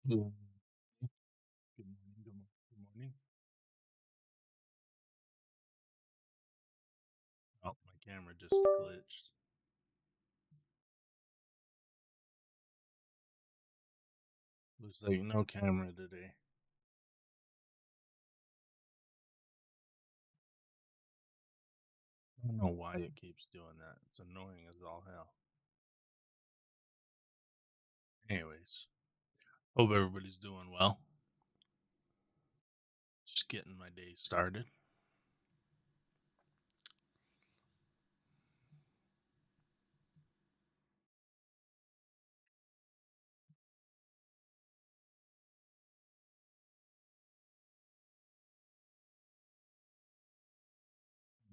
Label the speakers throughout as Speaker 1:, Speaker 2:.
Speaker 1: Good good morning. Good morning. Oh, my camera just glitched. Looks like no camera today. I don't know why it keeps doing that. It's annoying as all hell. Anyways, hope everybody's doing well. Just getting my day started.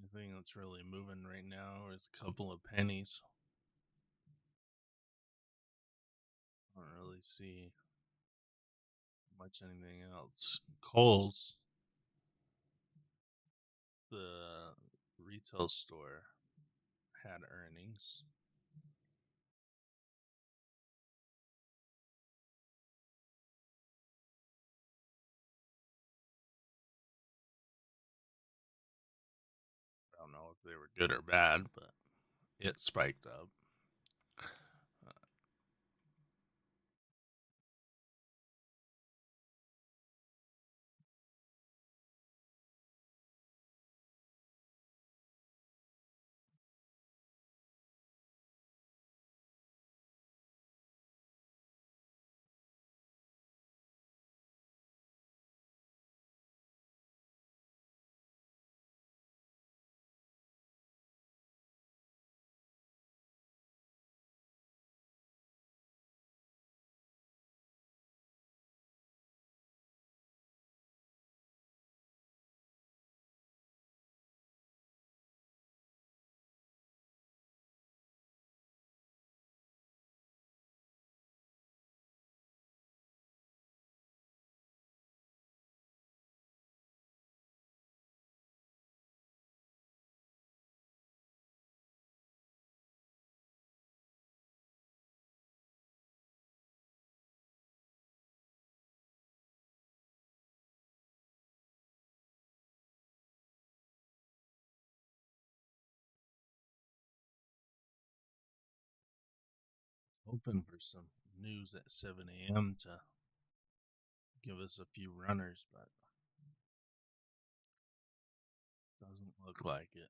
Speaker 1: The thing that's really moving right now is a couple of pennies. I don't really see much anything else. Kohl's, the retail store, had earnings. I don't know if they were good or bad, but it spiked up. Hoping for some news at 7 a.m. to give us a few runners, but doesn't look like it.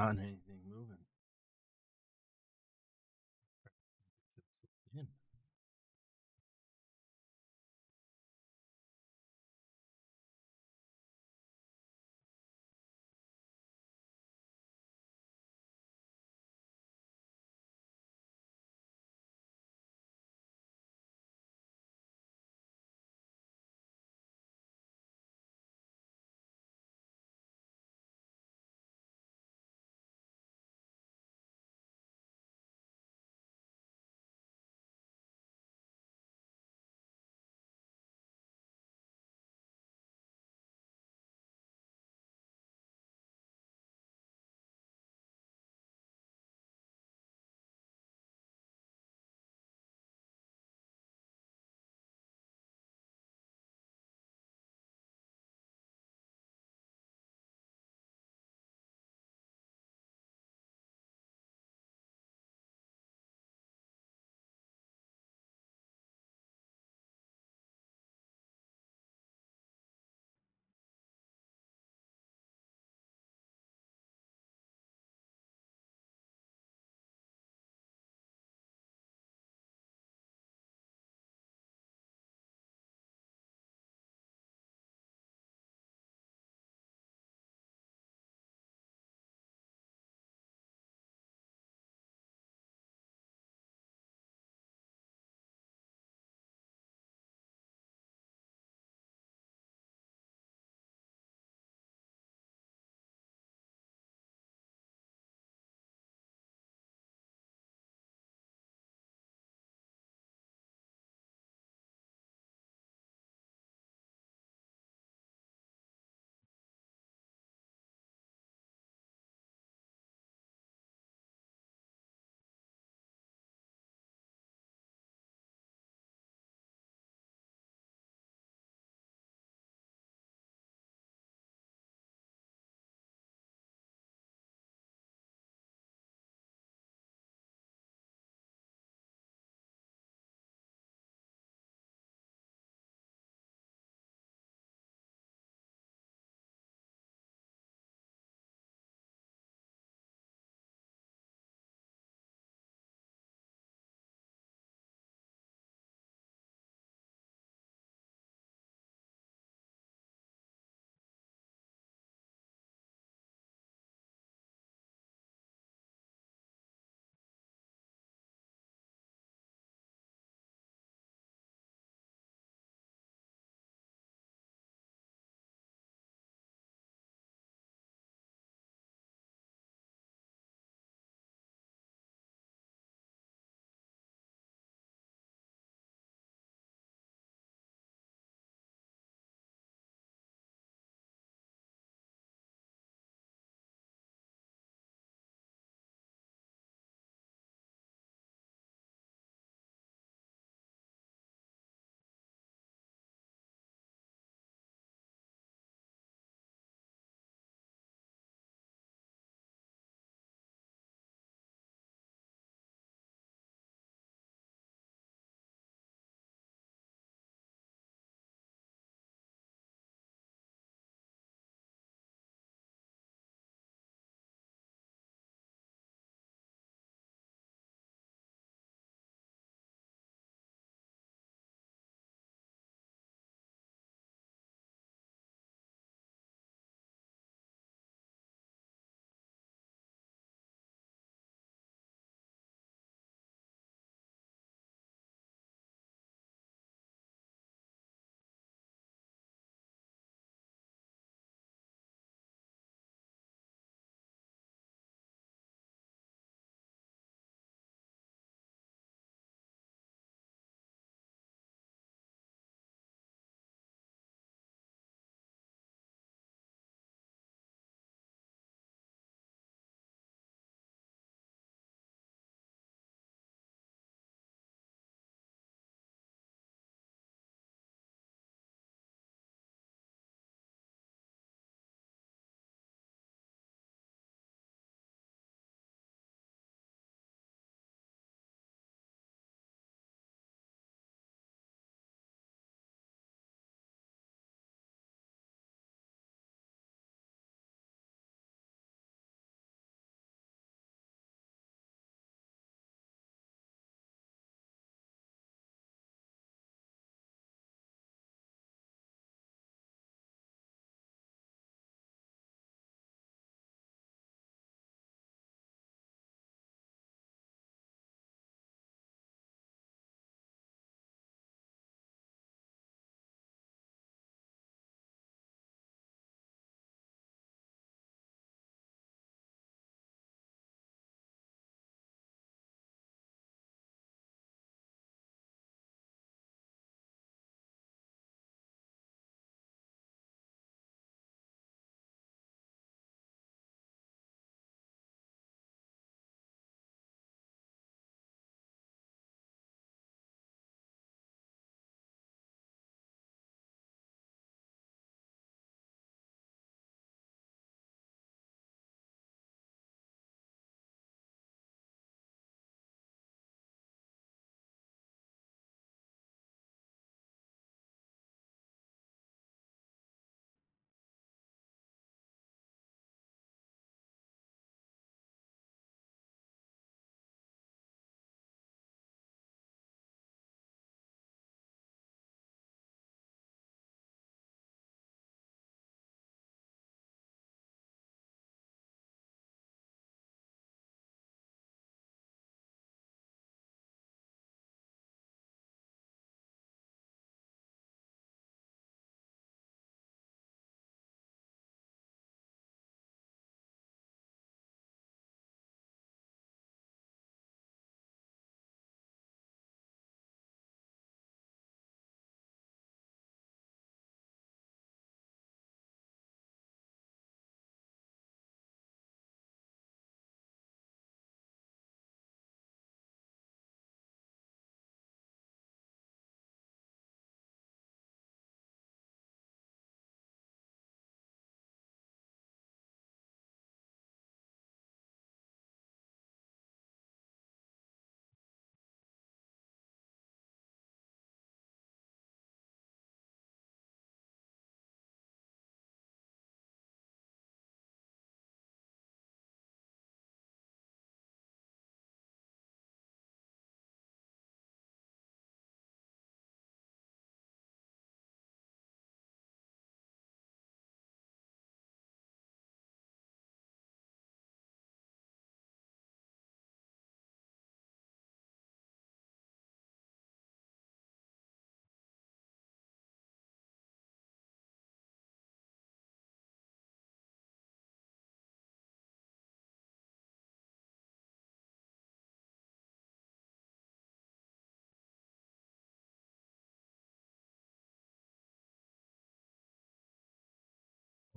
Speaker 1: not anything moving. In.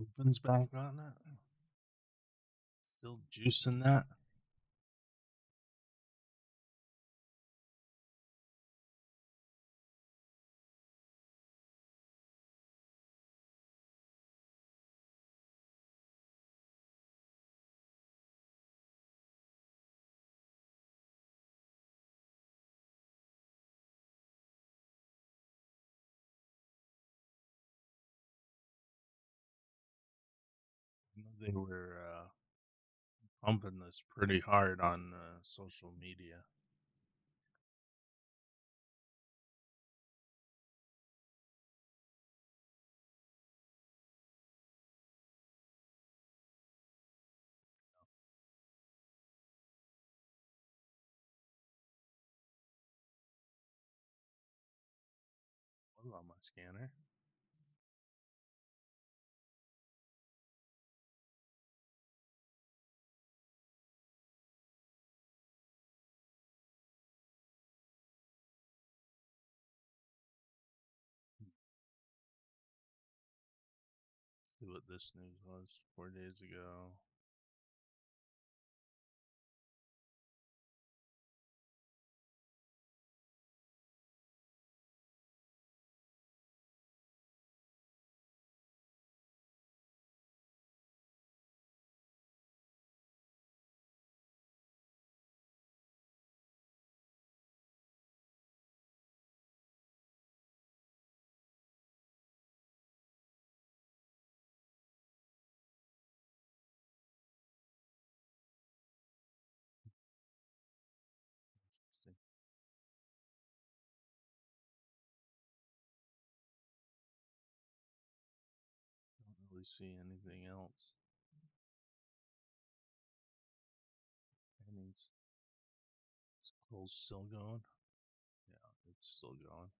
Speaker 1: Opens back on it. Still juicing that. They were pumping this pretty hard on social media. What on my scanner? See what this news was 4 days ago. Interesting. Don't really see anything else. Pennies. Is Cole's still going? Yeah, it's still going.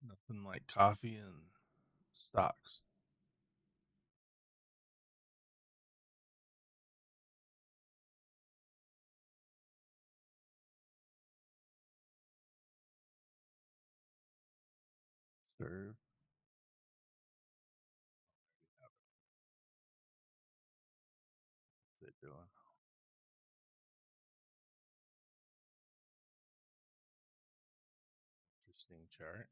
Speaker 1: Nothing like coffee and stocks. Serve. What's it doing? Interesting chart.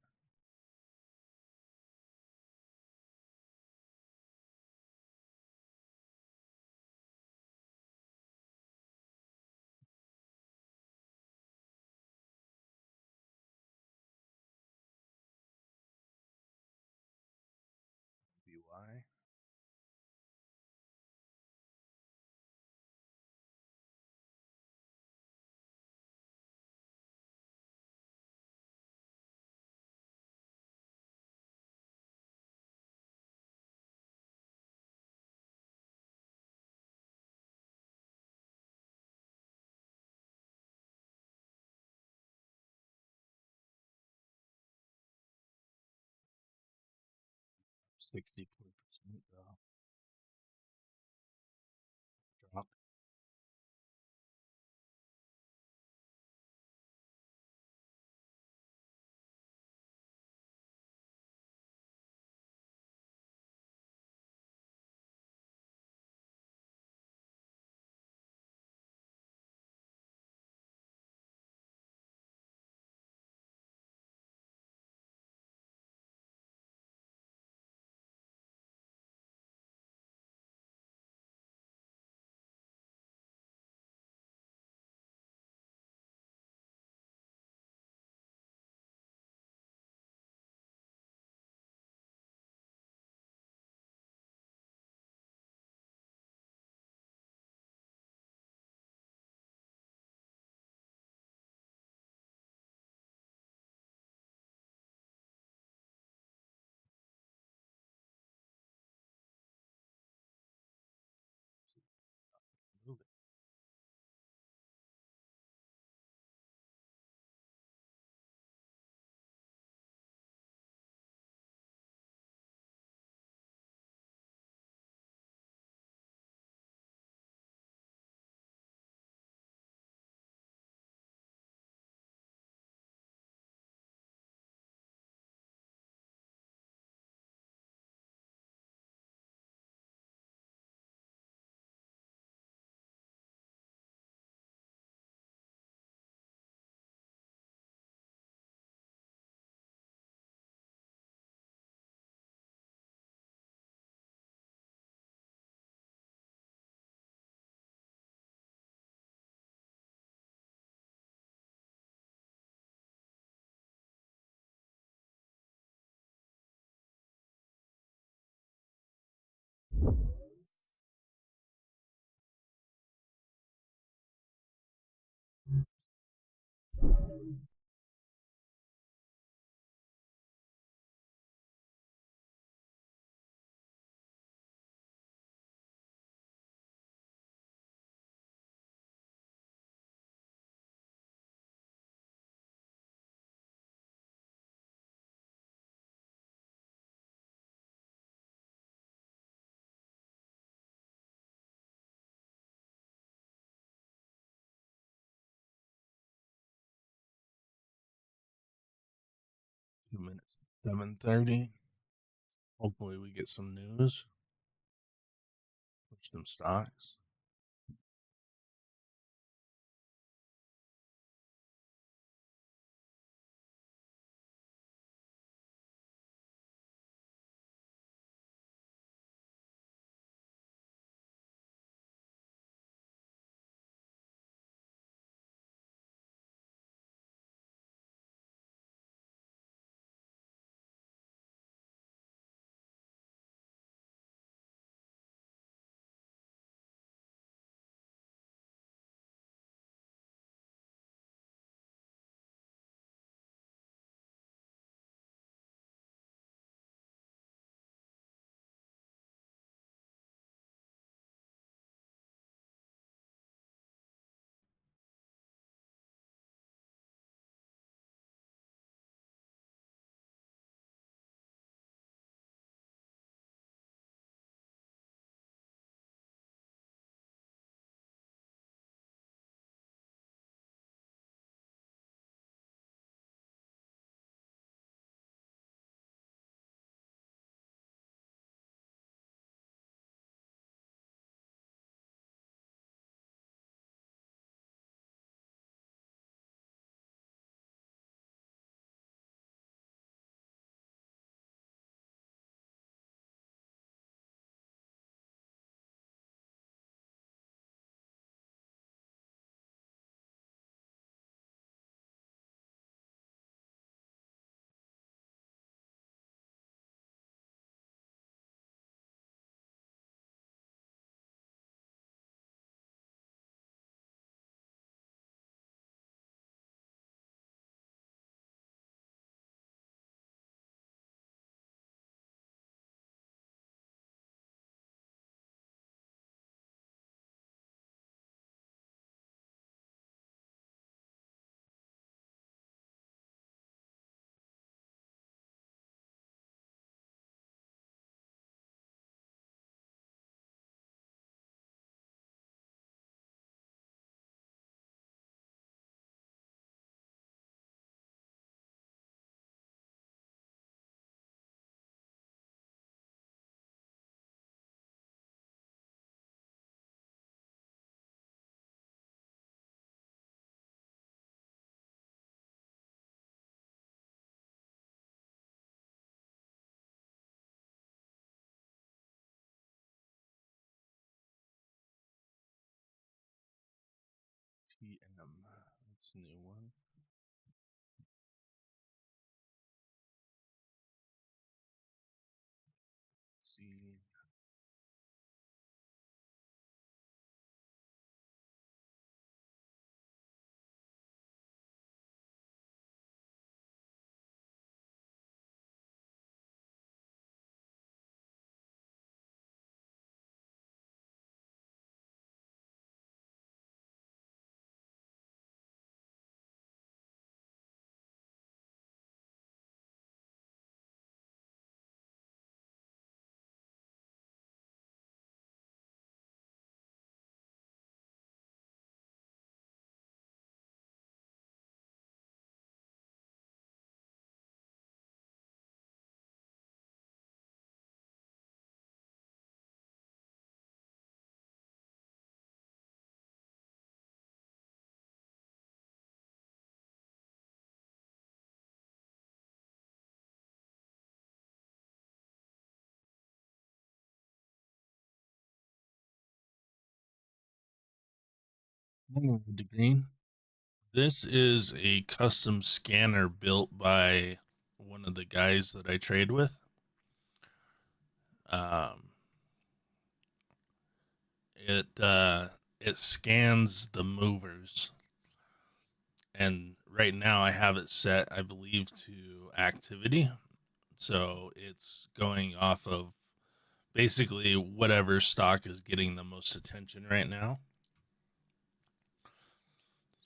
Speaker 1: BY. $64 drop. 2 minutes. 7:30. Hopefully we get some news. Push some stocks. TM. That's a new one. Let's see. Morning, the green. This is a custom scanner built by one of the guys that I trade with. Um, it scans the movers, and right now I have it set, I believe, to activity. So it's going off of basically whatever stock is getting the most attention right now.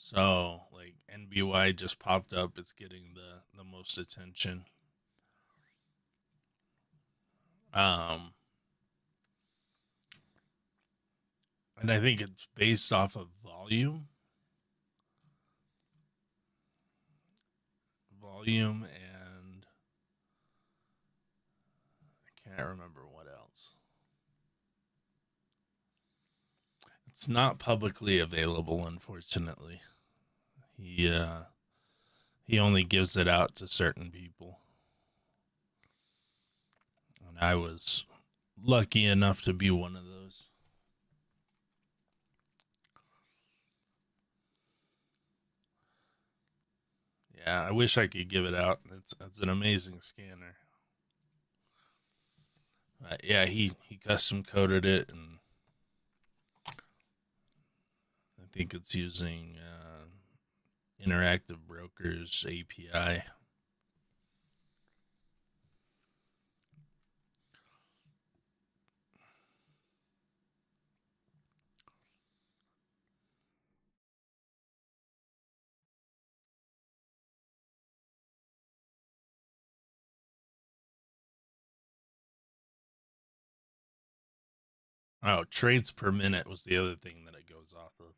Speaker 1: So like NBY just popped up, it's getting the most attention. Um, and I think it's based off of volume and can't remember what else. It's not publicly available, unfortunately. He only gives it out to certain people, and I was lucky enough to be one of those. Yeah, I wish I could give it out. It's an amazing scanner. Yeah, he custom coded it, and I think it's using Interactive Brokers API. Oh, trades per minute was the other thing that it goes off of.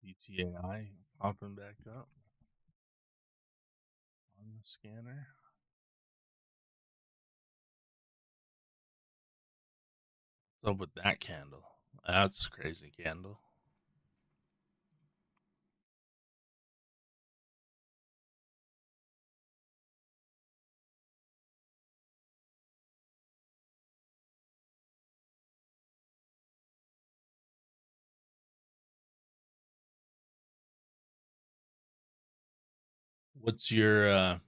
Speaker 1: BTAI popping back up on the scanner. What's up with that candle? That's a crazy candle. What's your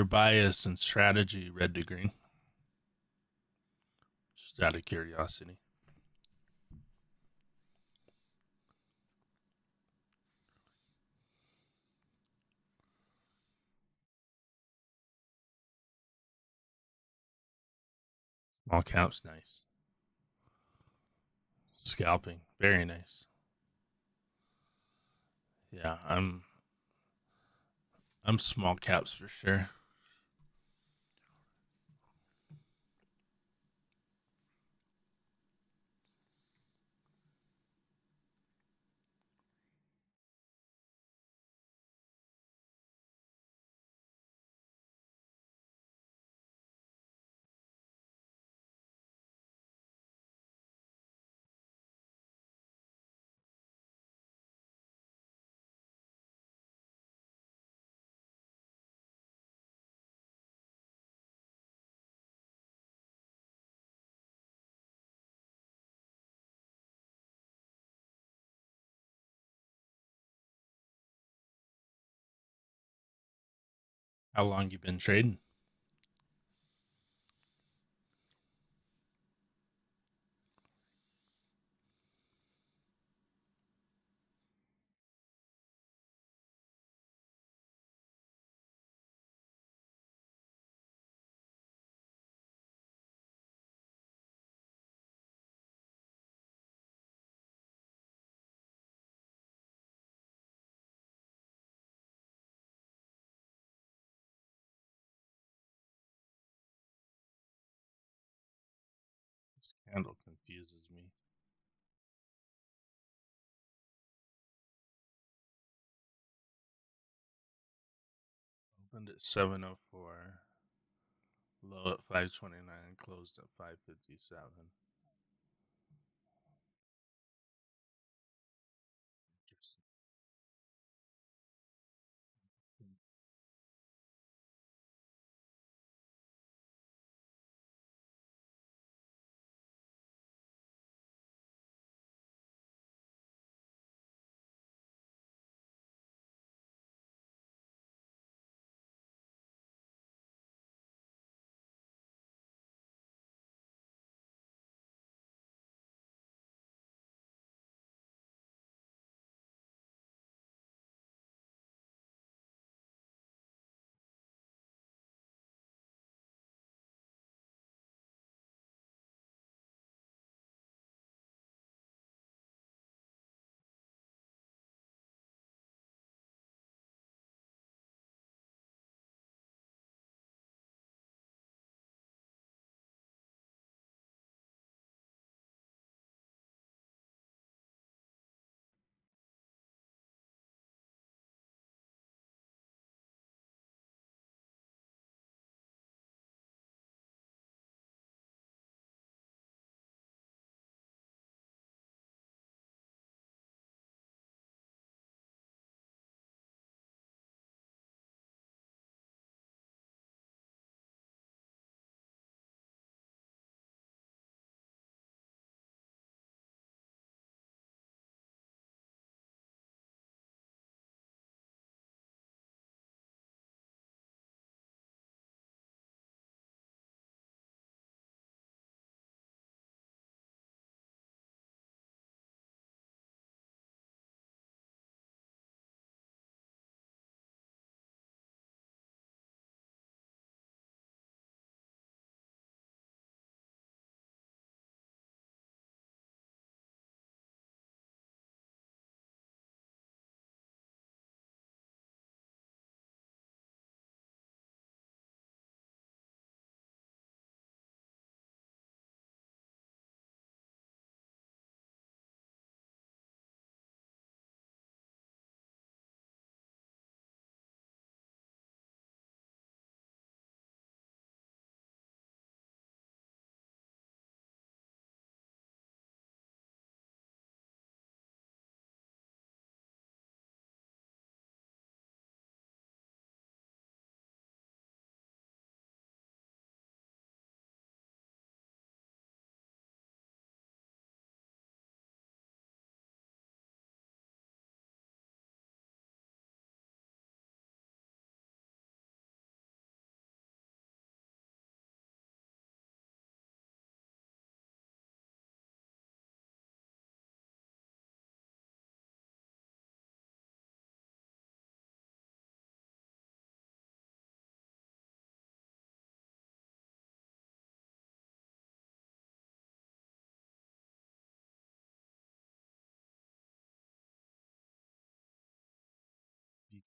Speaker 1: bias and strategy, red to green? Just out of curiosity. Small caps, nice. Scalping, very nice. Yeah, I'm small caps for sure. How long you been trading? This candle confuses me. Opened at 7:04, low at 5:29, closed at 5:57. Interesting.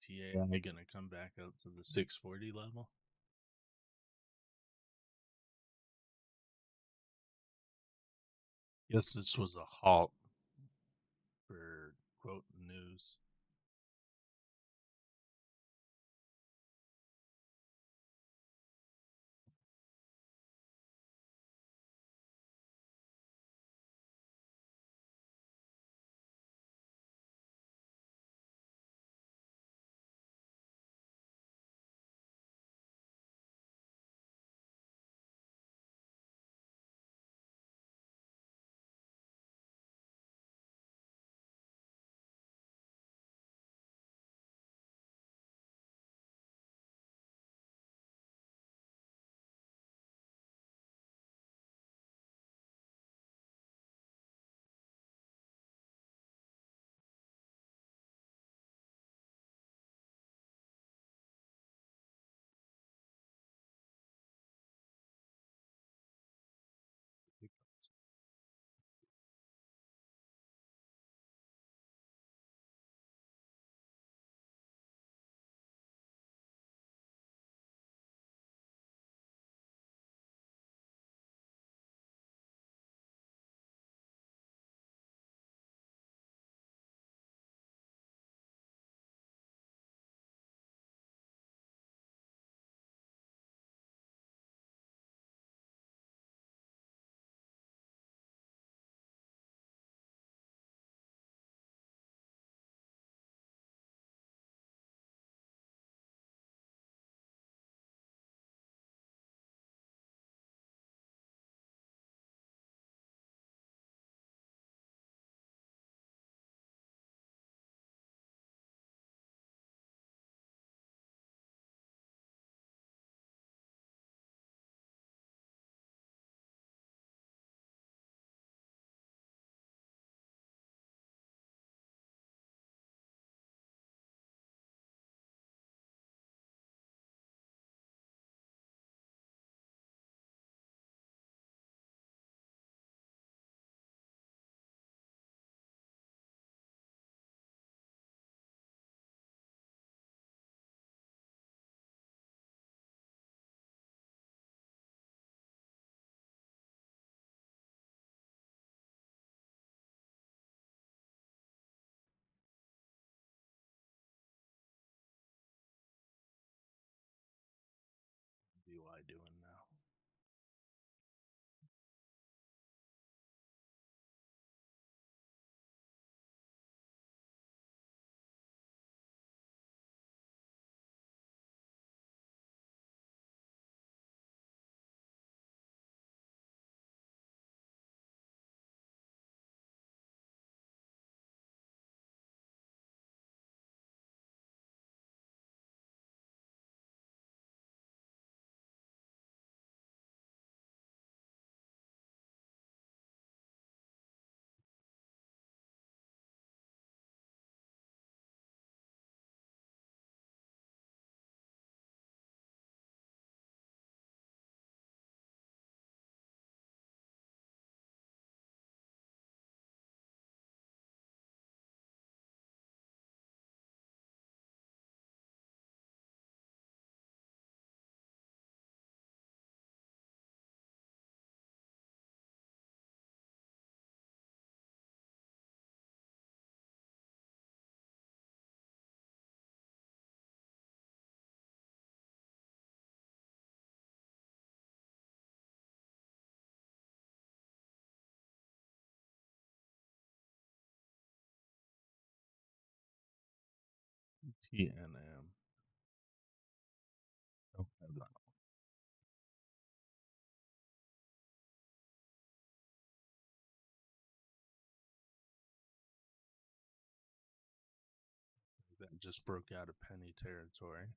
Speaker 1: ETA gonna come back up to the 640 level? Guess this was a halt for quote news. BY doing now? TNM. Okay. That just broke out of penny territory.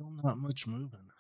Speaker 1: Still not much moving.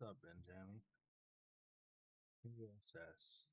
Speaker 1: What's up, Benjamin? USS.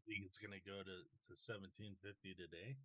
Speaker 1: think it's gonna go to 1750 today?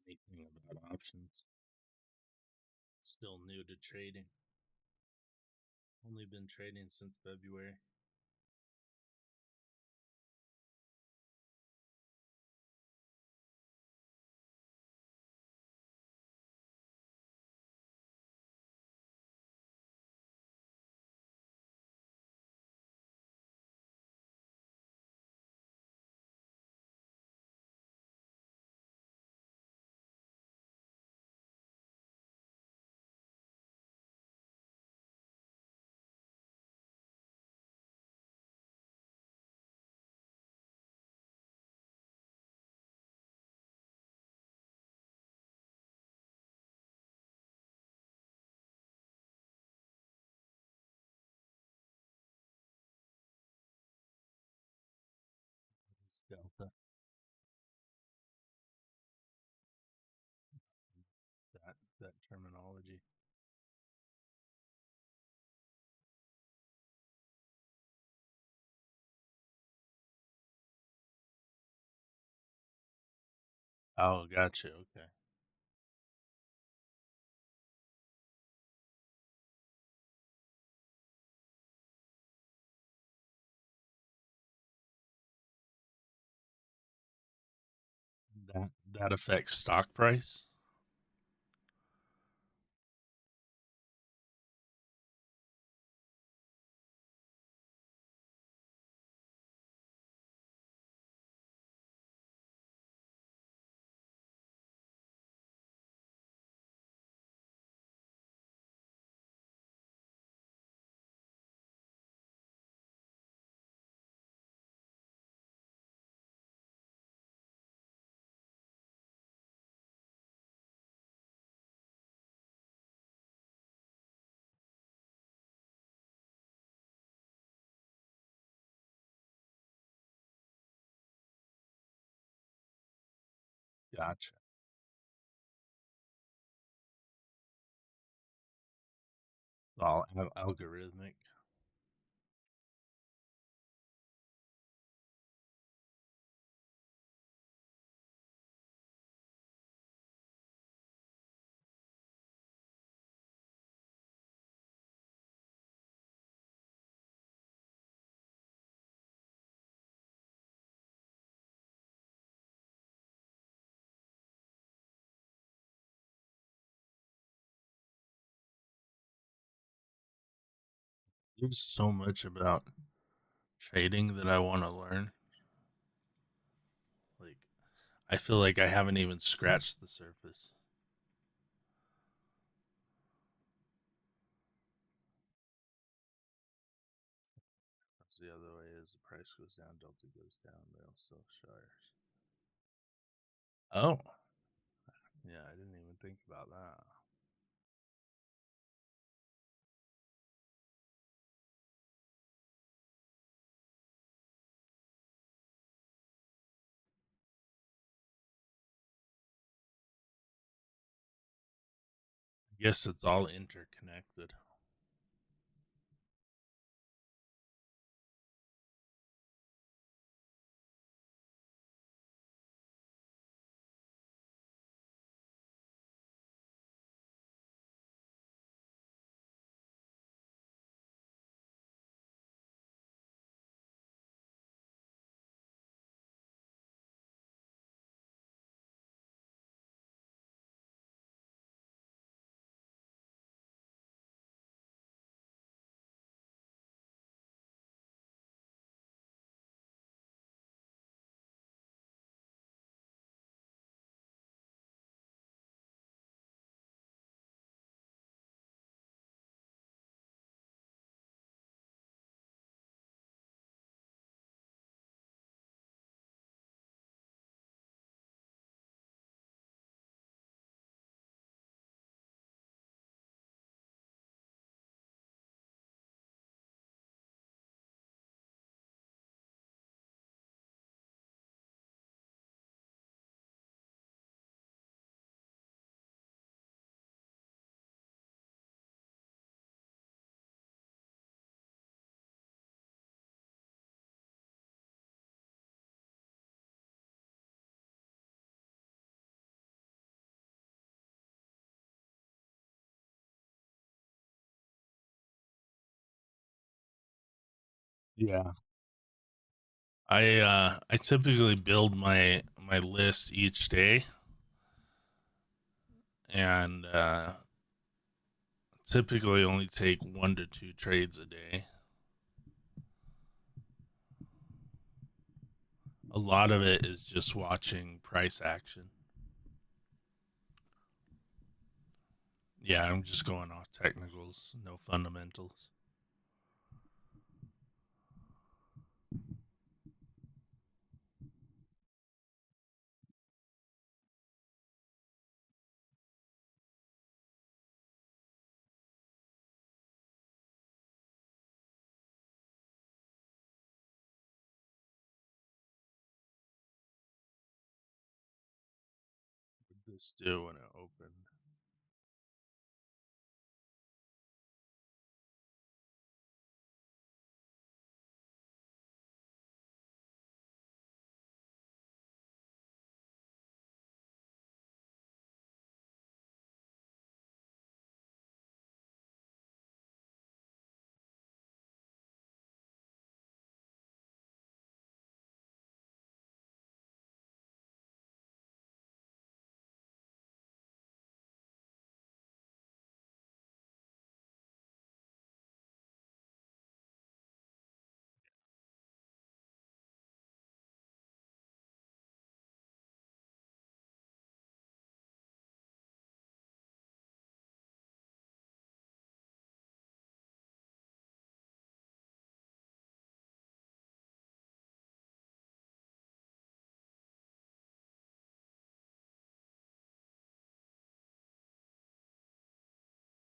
Speaker 1: Anything about options? Still new to trading. Only been trading since February. It's Delta. That terminology. Oh, gotcha. Okay. That affects stock price. Gotcha. All algorithmic. There's so much about trading that I want to learn. Like, I feel like I haven't even scratched the surface. That's the other way is the price goes down, Delta goes down, they all sell shares. Oh, yeah, I didn't even think about that. I guess it's all interconnected. Yeah. I typically build my list each day, and typically only take 1 to 2 trades a day. A lot of it is just watching price action. Yeah, I'm just going off technicals, no fundamentals. What did this do when it opened?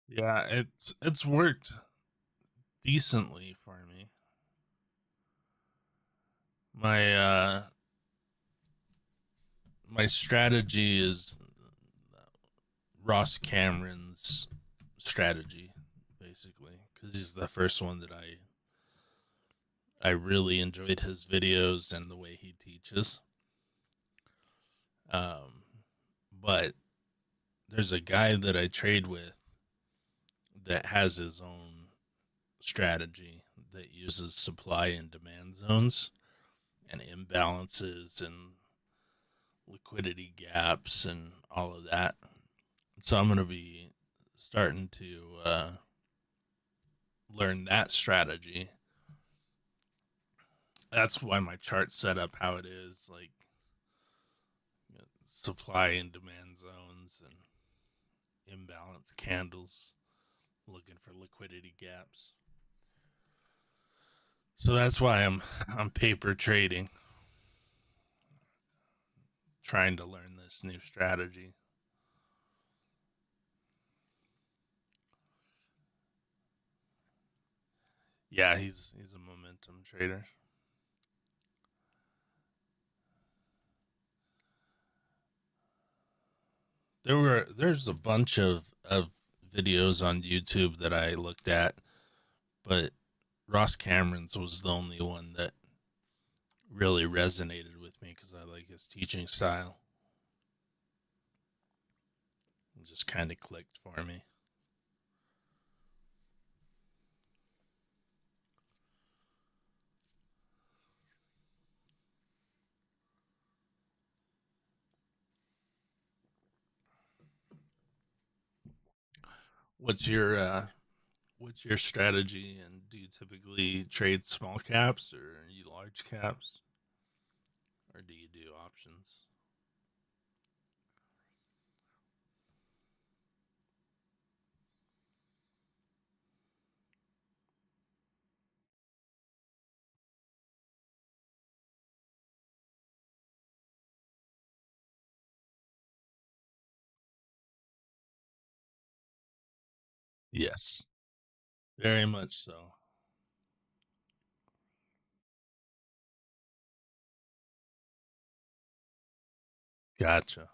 Speaker 1: Yeah, it's worked decently for me. My my strategy is Ross Cameron's strategy, basically, because he's the first one that I really enjoyed his videos and the way he teaches. Um, but there's a guy that I trade with that has his own strategy that uses supply and demand zones and imbalances and liquidity gaps and all of that. So I'm going to be starting to learn that strategy. That's why my chart's set up how it is, like, supply and demand zones and imbalanced candles, looking for liquidity gaps. So that's why I'm paper trading, trying to learn this new strategy. Yeah, he's a momentum trader. There's a bunch of videos on YouTube that I looked at, but Ross Cameron's was the only one that really resonated with me because I like his teaching style. It just kind of clicked for me. What's your what's your strategy, and do you typically trade small caps or are you large caps, or do you do options? Yes, very much so. Gotcha.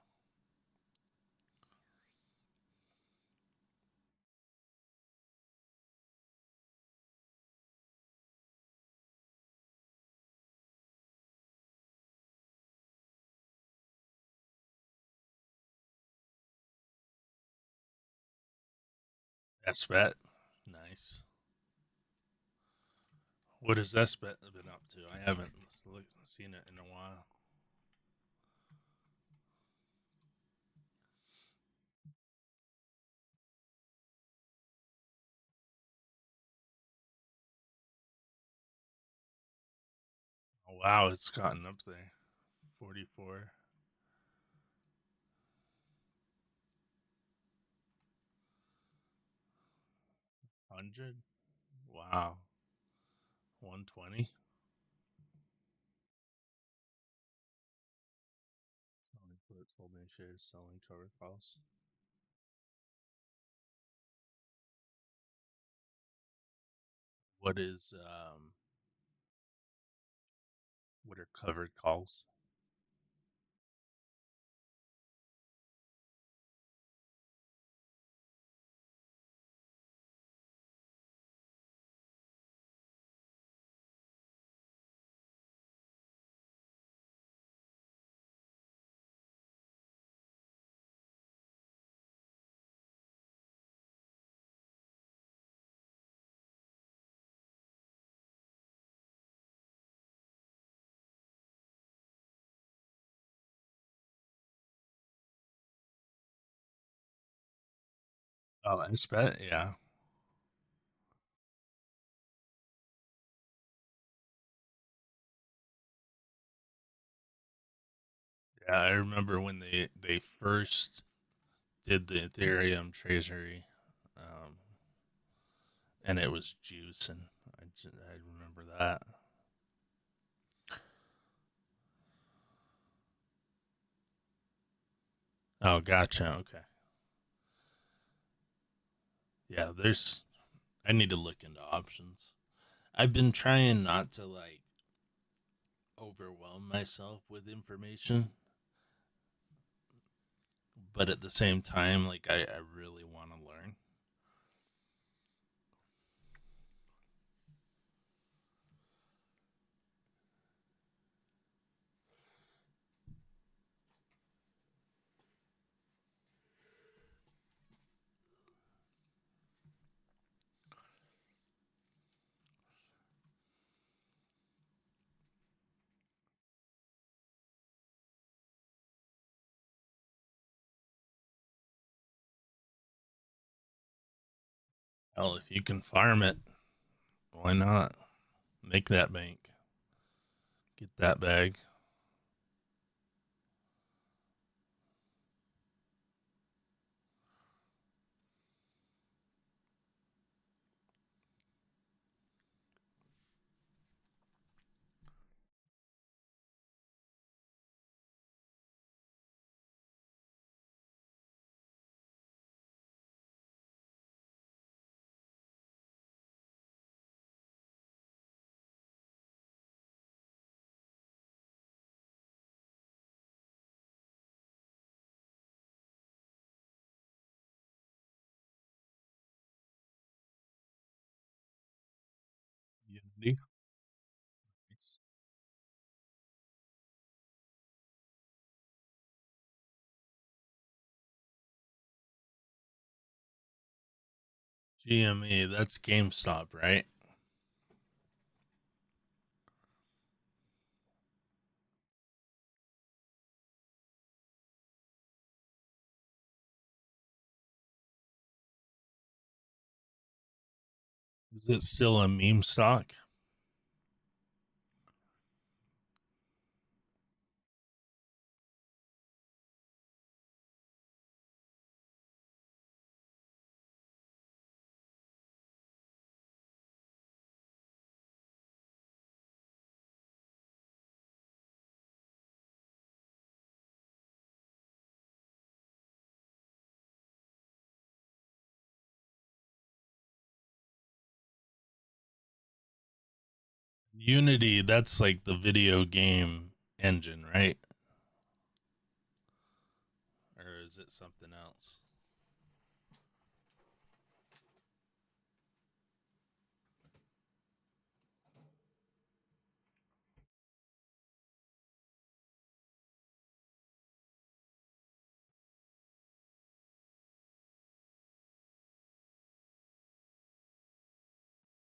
Speaker 1: That's bet. Nice. What has that been up to? I haven't seen it in a while. Oh, wow, it's gotten up there. 4400. Wow. 120. Selling puts, holding shares, selling cover calls. What is what are covered calls? Oh, I bet, yeah. Yeah, I remember when they first did the Ethereum treasury, um, and it was juicing. I remember that. Oh, gotcha. Okay. Yeah, there's. I need to look into options. I've been trying not to like overwhelm myself with information, but at the same time, like I really want to learn. Hell, if you can farm it, why not? Make that bank. Get that bag. Unity. Nice. GME, that's GameStop, right? Is it still a meme stock? Unity, that's like the video game engine, right? Or is it something else?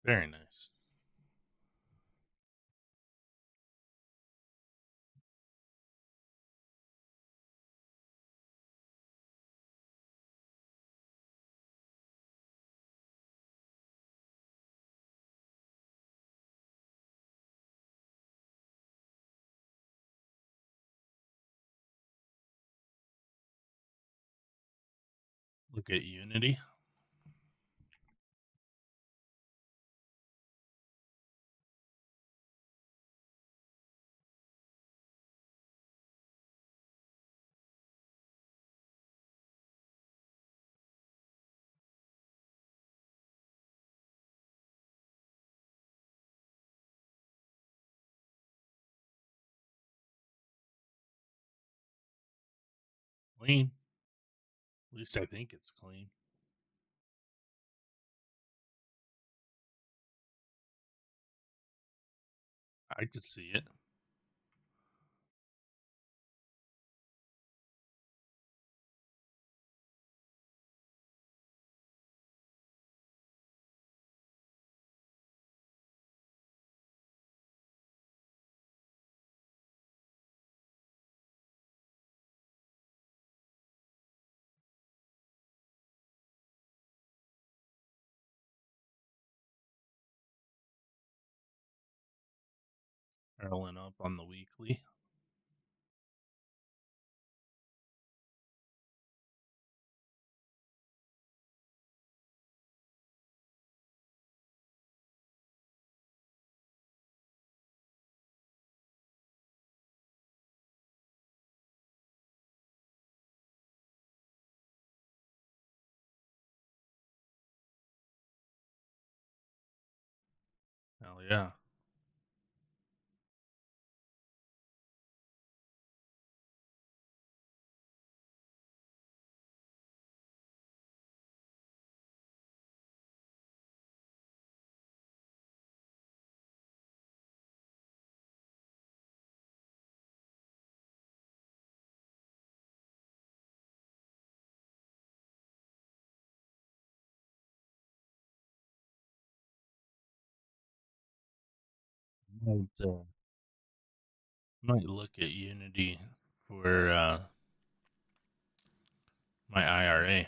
Speaker 1: Very nice. Look at Unity. Clean. At least I think it's clean. I could see it. Curling up on the weekly. Hell yeah. Might might look at Unity for my IRA.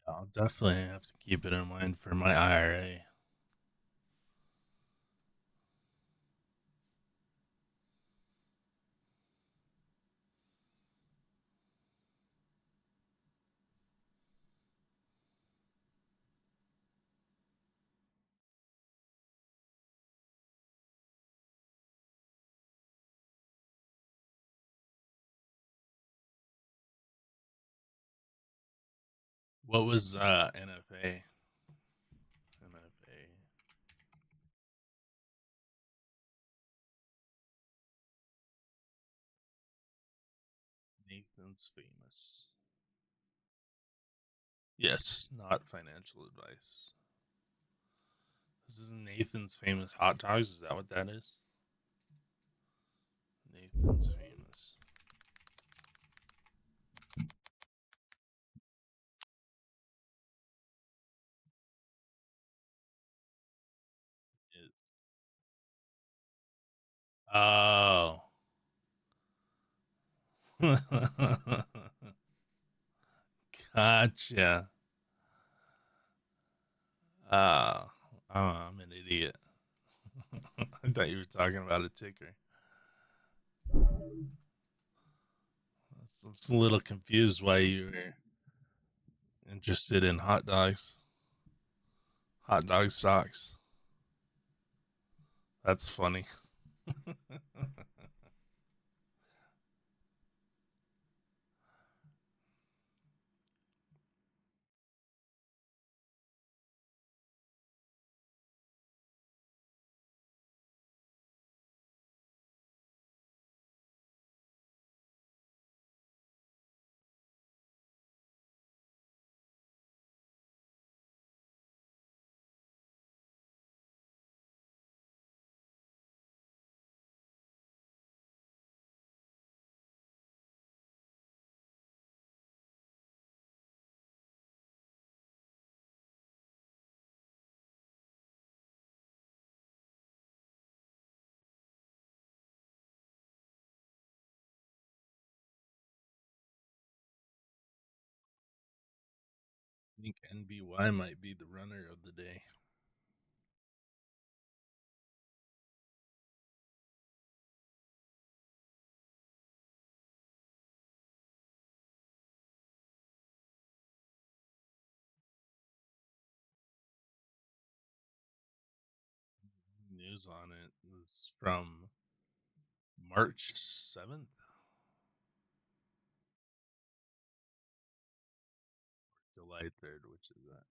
Speaker 1: I'll definitely have to keep it in mind for my IRA. What was NFA? NFA. Nathan's famous. Yes, not financial advice. This is Nathan's famous hot dogs. Is that what that is? Nathan's famous. Is. Oh. Gotcha. Oh, I'm an idiot. I thought you were talking about a ticker. I'm just a little confused why you were interested in hot dogs. Hot dog socks. That's funny. I think NBY might be the runner of the day. News on it was from March 7th, July 3rd, which is that?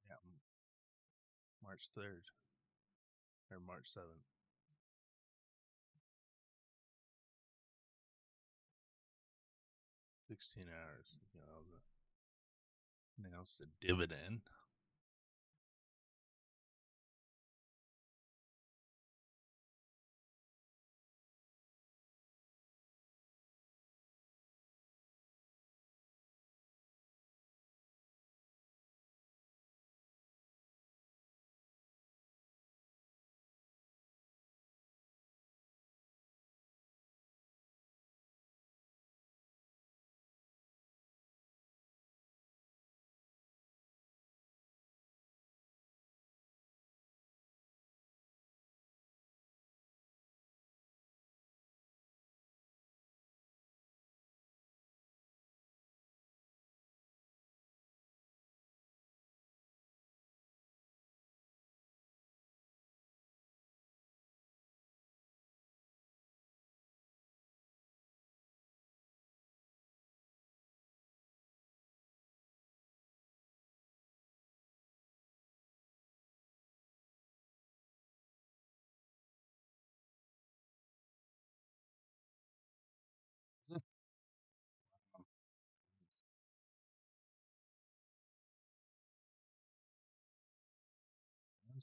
Speaker 1: Yeah, March 3rd or March 7th. 16 hours. Announced a dividend.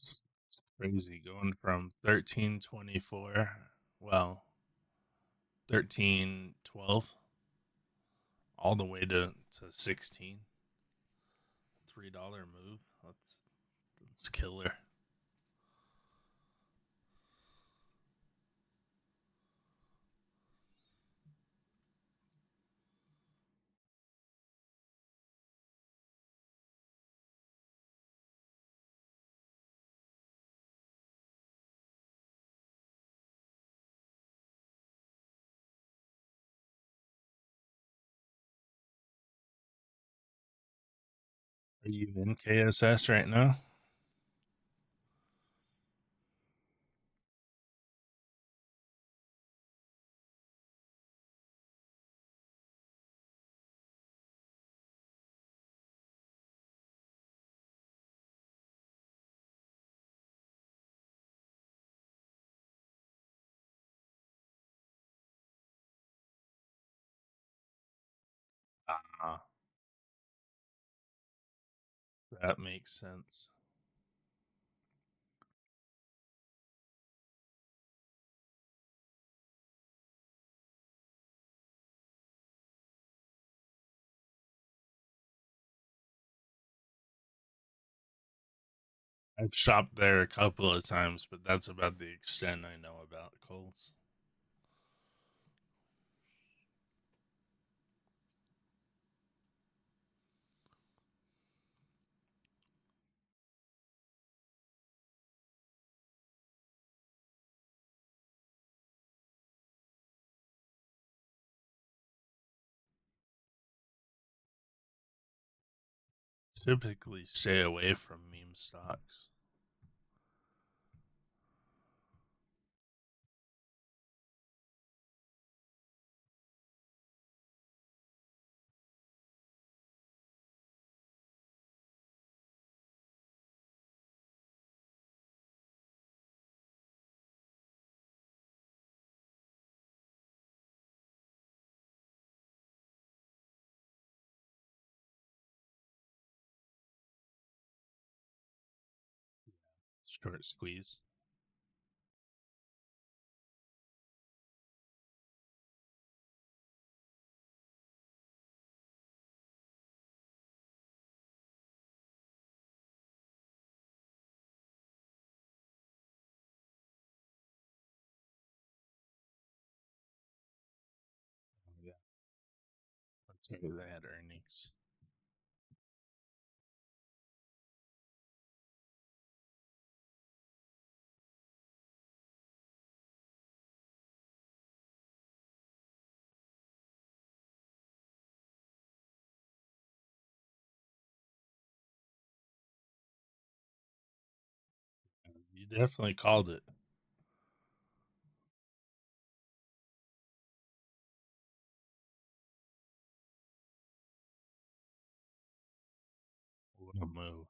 Speaker 1: It's crazy going from 13.24, well, 13.12, all the way to 16. $3 move. That's killer. Are you in KSS right now? Ah, that makes sense. I've shopped there a couple of times, but that's about the extent I know about Kohl's. Typically stay away from meme stocks. Short squeeze. Yeah. Maybe they had earnings. You definitely called it. What a move.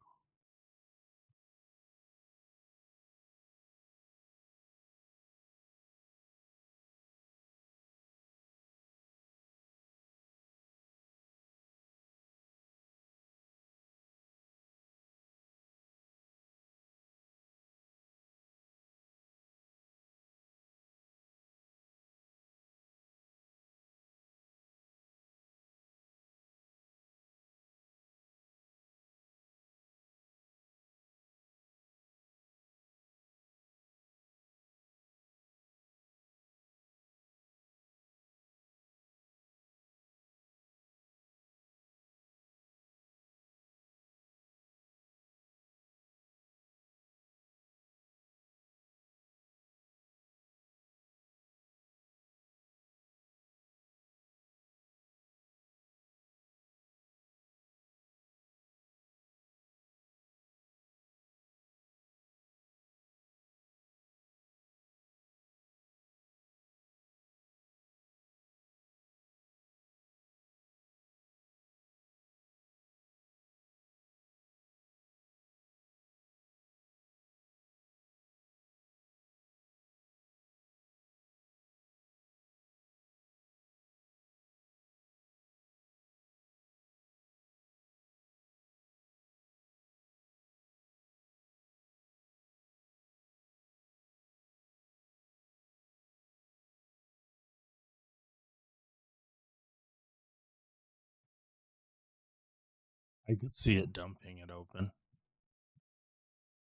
Speaker 1: I could see it dumping it open.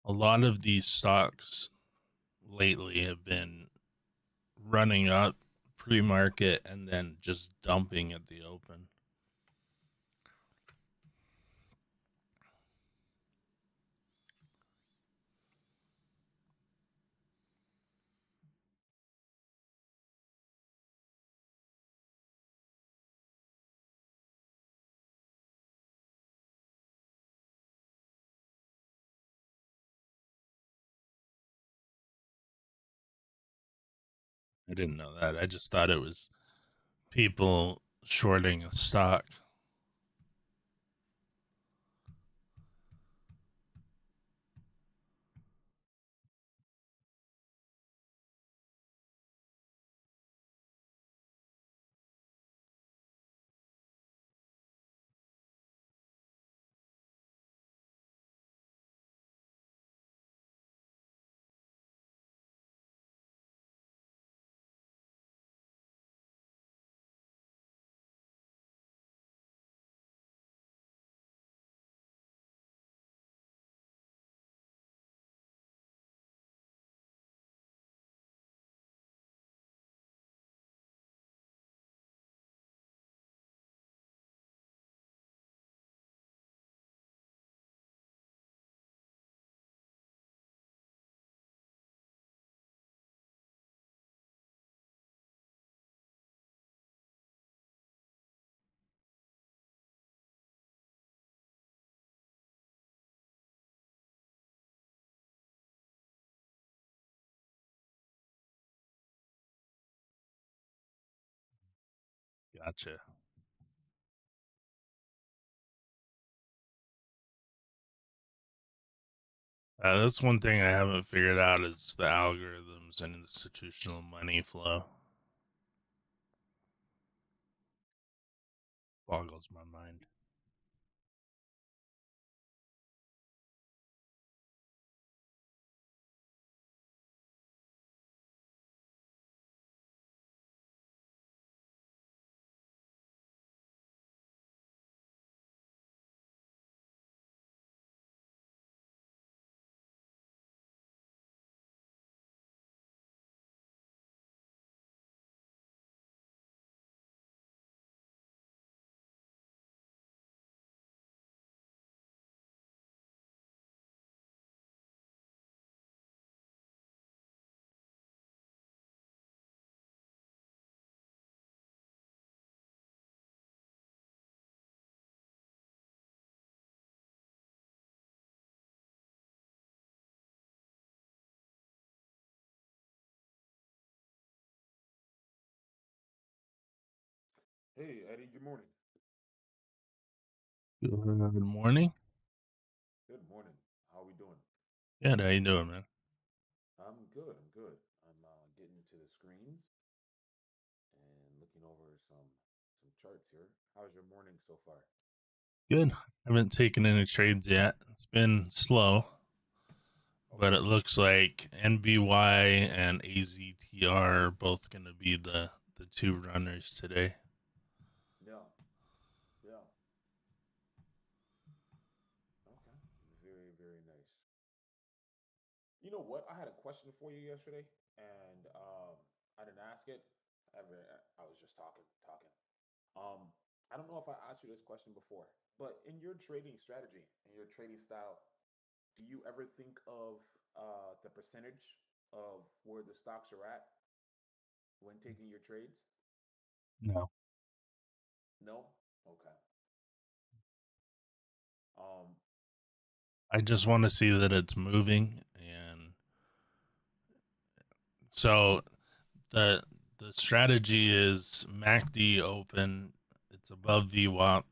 Speaker 1: A lot of these stocks lately have been running up pre-market and then just dumping at the open. I didn't know that. I just thought it was people shorting a stock. Gotcha. That's one thing I haven't figured out is the algorithms and institutional money flow. Boggles my mind.
Speaker 2: Hey, Eddie, good morning.
Speaker 1: Good morning.
Speaker 2: Good morning. How we doing?
Speaker 1: Good. How you doing, man?
Speaker 2: I'm good. I'm good. I'm getting into the screens and looking over some charts here. How's your morning so far?
Speaker 1: Good. Haven't taken any trades yet. It's been slow,
Speaker 2: Okay.
Speaker 1: but
Speaker 2: Okay.
Speaker 1: it looks like NBY and AZTR are both going to be the two runners today.
Speaker 2: Yeah. Yeah. Okay. Very, very nice. You know what? I had a question for you yesterday, and I didn't ask it. I was just talking. Um, I don't know if I asked you this question before, but in your trading strategy, in your trading style, do you ever think of the percentage of where the stocks are at when taking your trades?
Speaker 1: No.
Speaker 2: No? Okay. Um,
Speaker 1: I just want to see that it's moving, and so the the strategy is MACD open. It's above VWAP,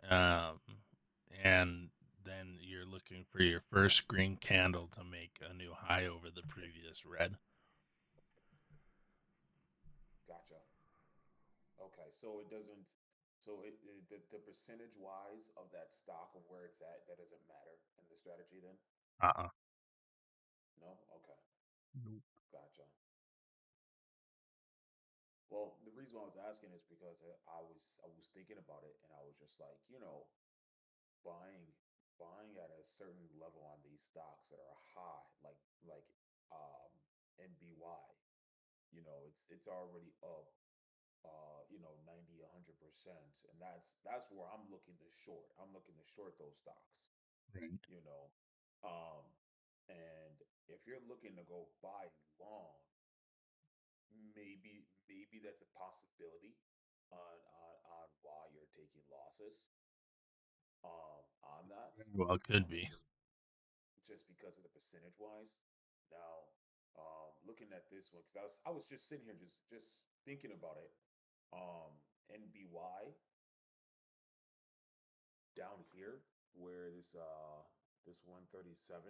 Speaker 1: um, and then you're looking for your first green candle to make a new high over the previous red.
Speaker 2: gotcha. Okay, so it doesn't, so the percentage wise of that stock and where it's at, that doesn't matter in the strategy then?
Speaker 1: Uh-uh.
Speaker 2: No? Okay,
Speaker 1: Nope.
Speaker 2: gotcha. Well, the reason why I was asking is because I was thinking about it and I was just like, buying buying at a certain level on these stocks that are high, like um NBY, it's already up 90, 100%. And that's where I'm looking to short. I'm looking to short those stocks,
Speaker 1: Right.
Speaker 2: you know. Um and if you're looking to go buy long, maybe that's a possibility on why you're taking losses on that.
Speaker 1: Well, it could
Speaker 2: And
Speaker 1: be.
Speaker 2: just because of the percentage wise. Now, looking at this one, because I was just sitting here just thinking about it. NBY down here where this 137,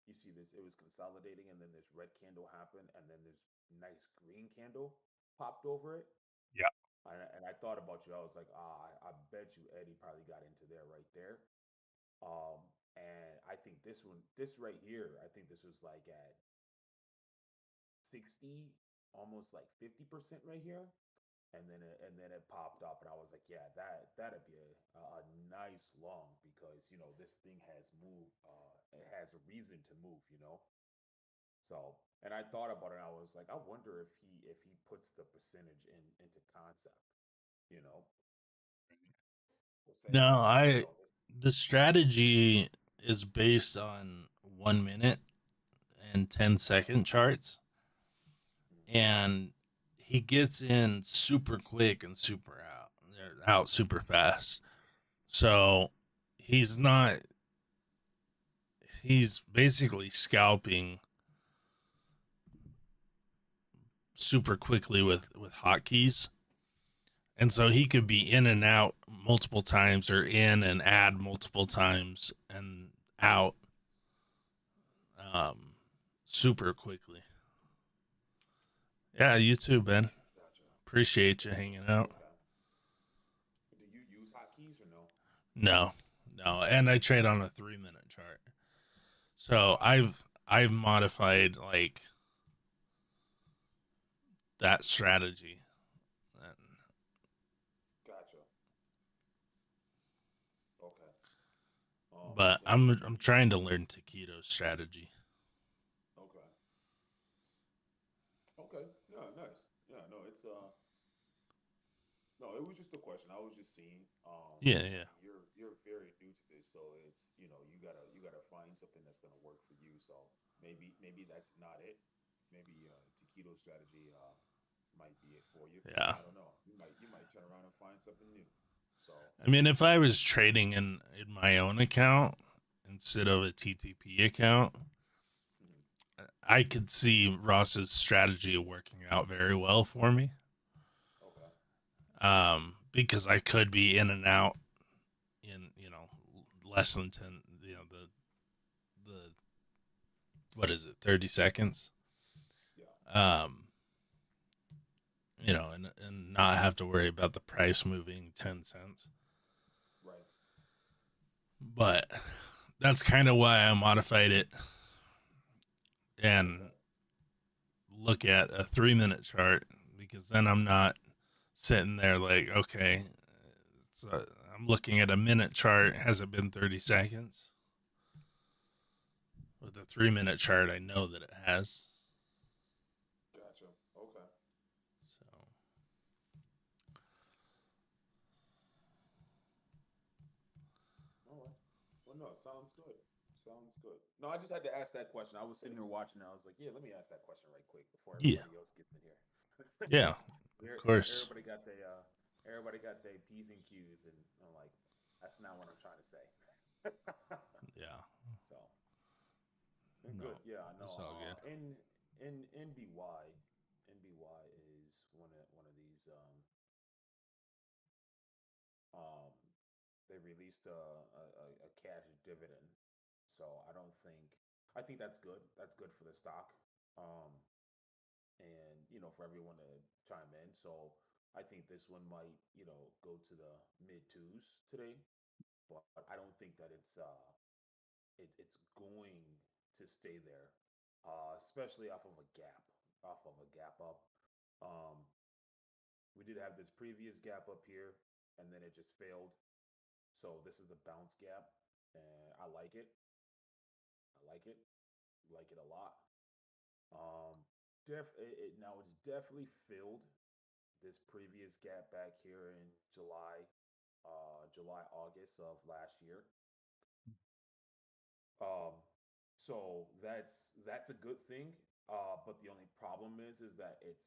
Speaker 2: you see this, it was consolidating and then this red candle happened and then this nice green candle popped over it.
Speaker 1: Yeah.
Speaker 2: And I thought about you. I was like, I bet you Eddie probably got into there right there. And I think this right here, I think this was like at 60, almost like 50% right here. And then it popped up, and I was like, yeah, that'd be a nice long because this thing has moved. It has a reason to move. So, and I thought about it. And I was like, I wonder if he puts the percentage into concept. You know, we'll say,
Speaker 1: No,
Speaker 2: this.
Speaker 1: the strategy is based on 1 minute and 10
Speaker 2: Okay.
Speaker 1: second charts,
Speaker 2: Mhm.
Speaker 1: and he gets in super quick and super out. They're out super fast. So he's not. He's basically scalping super quickly with hotkeys, and so he could be in and out multiple times, or in and add multiple times and out, um, super quickly. Yeah, you too, Ben.
Speaker 2: Gotcha.
Speaker 1: Appreciate you hanging out.
Speaker 2: Okay. Do you use hotkeys or no?
Speaker 1: No, no, and I trade on a 3 minute chart, so
Speaker 2: Gotcha.
Speaker 1: I've modified like that strategy,
Speaker 2: Gotcha. Okay.
Speaker 1: but
Speaker 2: Well,
Speaker 1: I'm trying to learn taquito strategy.
Speaker 2: okay. Okay. Yeah, nice. Yeah, no, no, it was just a question. I was just seeing.
Speaker 1: Yeah, yeah,
Speaker 2: You're very new to this, so you gotta find something that's gonna work for you. So maybe that's not it. Maybe taquito strategy might be it for you.
Speaker 1: yeah.
Speaker 2: I don't know. You might turn around and find something new. So
Speaker 1: I mean, if I was trading in my own account instead of a TTP account,
Speaker 2: mhm.
Speaker 1: I could see Ross's strategy working out very well for me.
Speaker 2: Okay.
Speaker 1: because I could be in and out in less than 10, the what is it, 30 seconds.
Speaker 2: Yeah.
Speaker 1: Um, and not have to worry about the price moving 10 cents.
Speaker 2: Right.
Speaker 1: But that's kind of why I modified it and
Speaker 2: Okay.
Speaker 1: look at a 3 minute chart, because then I'm not sitting there like, okay, I'm looking at a minute chart. Has it been 30 seconds? With a 3 minute chart, I know that it has.
Speaker 2: Gotcha. Okay.
Speaker 1: So,
Speaker 2: All right. Well, no, sounds good. Sounds good. No, I just had to ask that question. I was sitting here watching. And I was like, yeah, let me ask that question right quick before
Speaker 1: yeah,
Speaker 2: everybody else gets in here.
Speaker 1: yeah, of course.
Speaker 2: Everybody got their p's and q's, and I'm like, that's not what I'm trying to say.
Speaker 1: Yeah,
Speaker 2: So and good,
Speaker 1: no,
Speaker 2: yeah, I know.
Speaker 1: it's all good.
Speaker 2: In NBY is one of these. Um, they released a cash dividend, so I think that's good. That's good for the stock, um, and for everyone to chime in. So I think this one might go to the mid twos today, but I don't think that it's going to stay there, especially off of a gap up. Um, we did have this previous gap up here, and then it just failed. So this is a bounce gap, and I like it. I like it a lot. Um, now it's definitely filled this previous gap back here in August of last year. Um, so that's a good thing. But the only problem is that it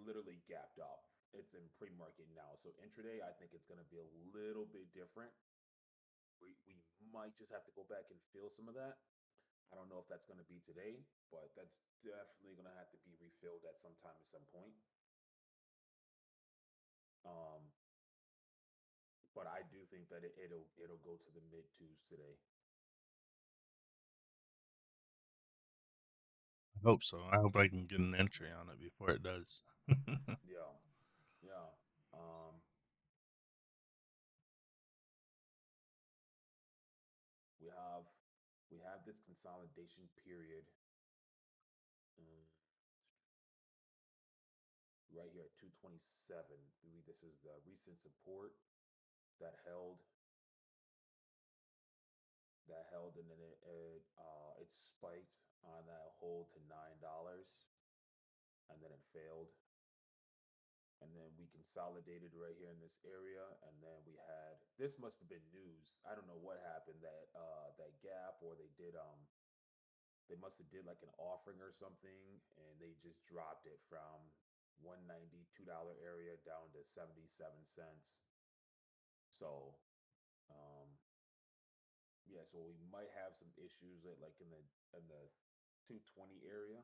Speaker 2: literally gapped up. It's in pre-market now. So intraday, I think it's going to be a little bit different. We might just have to go back and fill some of that. I don't know if that's going to be today, but that's definitely going to have to be refilled at some time at some point. Um, but I do think that it'll go to the mid twos today.
Speaker 1: I hope so. I hope I can get an entry on it before it does.
Speaker 2: Yeah, yeah. We have we have this consolidation period, um, right here at 227. This is the recent support that held and then it spiked on that hold to $9, and then it failed, and then we consolidated right here in this area, and then we had this must have been news. I don't know what happened, that gap, or they must have did like an offering or something, and they just dropped it from 192 area down to 77 cents. So um yeah, so we might have some issues at like in the 220 area,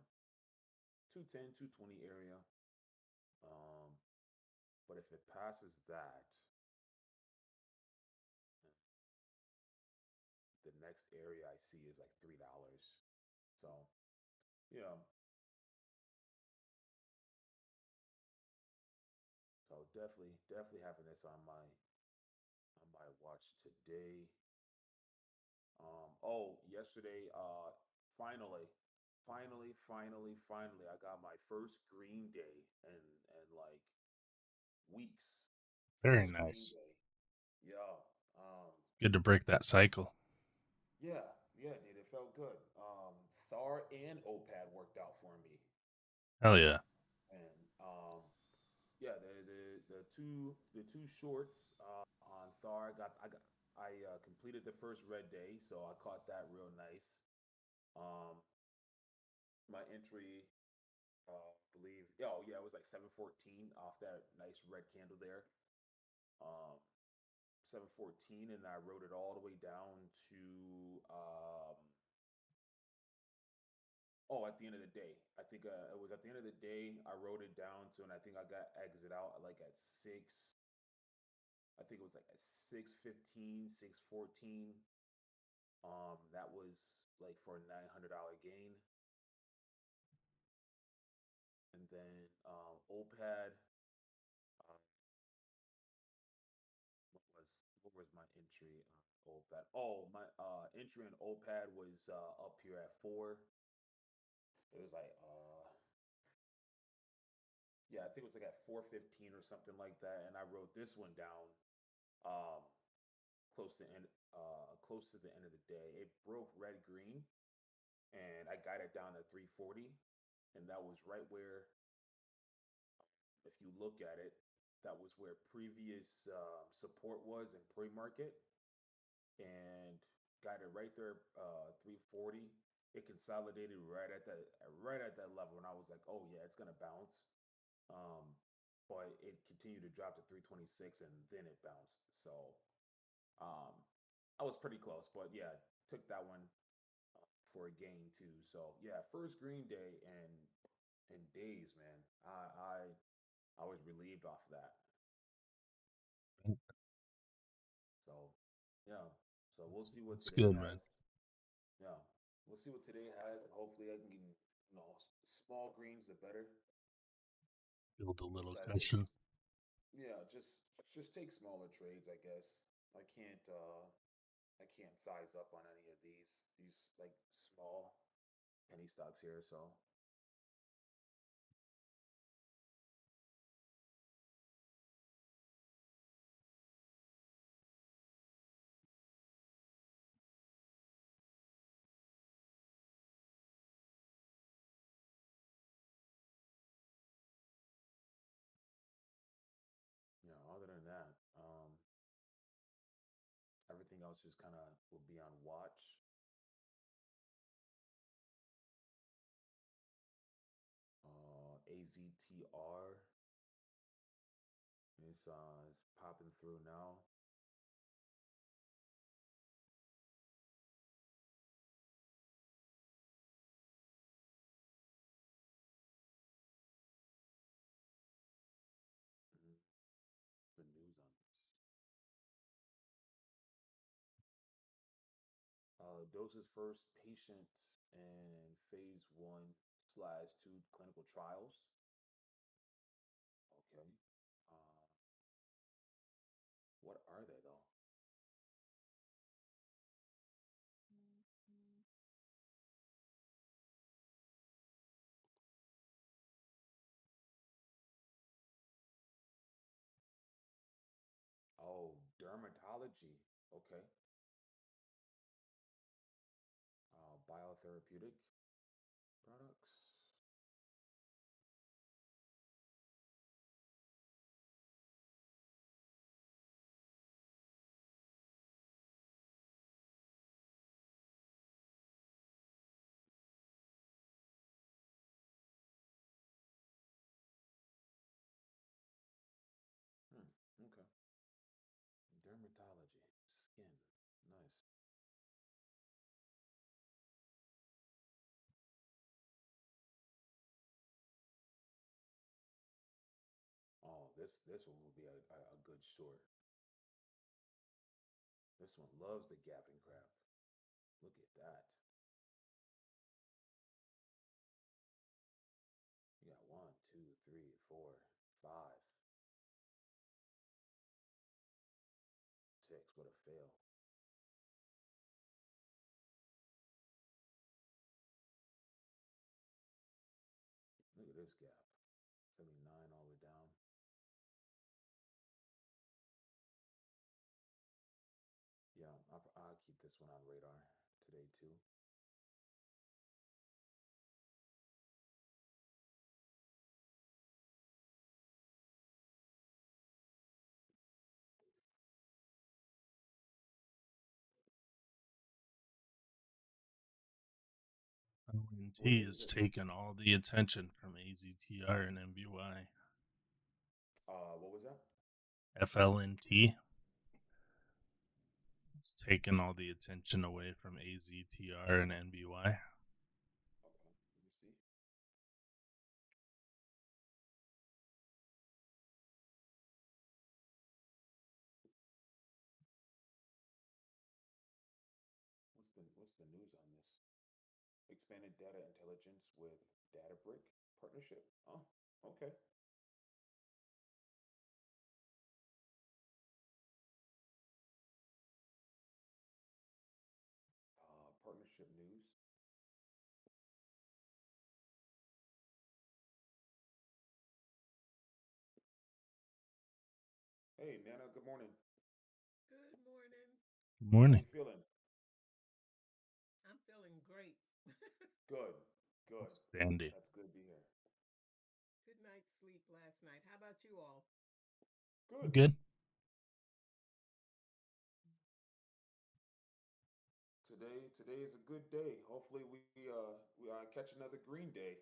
Speaker 2: 210, 220 area. um but if it passes that, the next area I see is like $3. So yeah, so definitely having this on my watch today. Oh, yesterday, finally, finally, I got my first green day and like weeks.
Speaker 1: Very
Speaker 2: First green
Speaker 1: nice.
Speaker 2: day. Yeah. Um,
Speaker 1: Good to break that cycle.
Speaker 2: yeah, yeah, dude, it felt good. Thar and OPAD worked out for me.
Speaker 1: Hell yeah.
Speaker 2: And yeah, the two shorts on Thar I completed the first red day, so I caught that real nice. Um, my entry, believe, oh yeah, it was like 714 off that nice red candle there. Um, 714, and I wrote it all the way down to Oh, at the end of the day, I think it was at the end of the day. I wrote it down to, and I think I got exit out at like at six. I think it was like at 6:15, 6:14. That was like for a $900 gain, and then OPAD. Uh, what was my entry on OPAD? Oh, my entry on OPAD was up here at four. It was like yeah, I think it was like at 4:15 or something like that, and I wrote this one down um close to the end of the day. It broke red green, and I got it down to 340, and that was right where, if you look at it, that was where previous support was in pre-market, and got it right there, 340. It consolidated right at that level, and I was like, oh yeah, it's gonna bounce. Um, but it continued to drop to 326, and then it bounced. So um, I was pretty close, but yeah, took that one for a gain too. So yeah, first green day in days, man. I was relieved off of that. So yeah, so we'll see what
Speaker 1: It's
Speaker 2: today
Speaker 1: good,
Speaker 2: has.
Speaker 1: man.
Speaker 2: Yeah, we'll see what today has, and hopefully I can get, small greens the better.
Speaker 1: Build a
Speaker 2: Just
Speaker 1: little
Speaker 2: gotta take,
Speaker 1: cushion.
Speaker 2: yeah, just take smaller trades, I guess. I can't uh I can't size up on any of these like small penny stocks here. So other than that, everything else just kind of will be on watch. AZTR is popping through now. Mhm. The news on this. Doses first patient in phase 1/2 clinical trials. Okay. Uh, what are they though? Oh, dermatology. Okay. Biotherapeutic products. Hmm. Okay. Dermatology. Skin. Nice. Oh, this one will be a good short. This one loves the gapping crap. Look at that. You got one, two, three, four, five, six. What a fail. Look at this gap. 79 all the way down. Yeah, I'll keep this one on radar today too. What
Speaker 1: LNT
Speaker 2: day is
Speaker 1: is
Speaker 2: it?
Speaker 1: taking all the attention from AZTR and MBY.
Speaker 2: What was that?
Speaker 1: FLNT is taking all the attention away from AZTR and NBY.
Speaker 2: Okay. the news on this? Expanded data intelligence with data brick partnership. Oh, okay. Partnership news. Hey, Nana, good morning.
Speaker 3: Good morning.
Speaker 1: Good
Speaker 2: How
Speaker 1: morning.
Speaker 2: you feeling?
Speaker 3: I'm feeling great.
Speaker 2: Good, good.
Speaker 1: Standing.
Speaker 2: That's good to hear.
Speaker 3: Good night's sleep last night. How about you all?
Speaker 2: Good.
Speaker 1: Good.
Speaker 2: Today is a good day. Hopefully we catch another green day.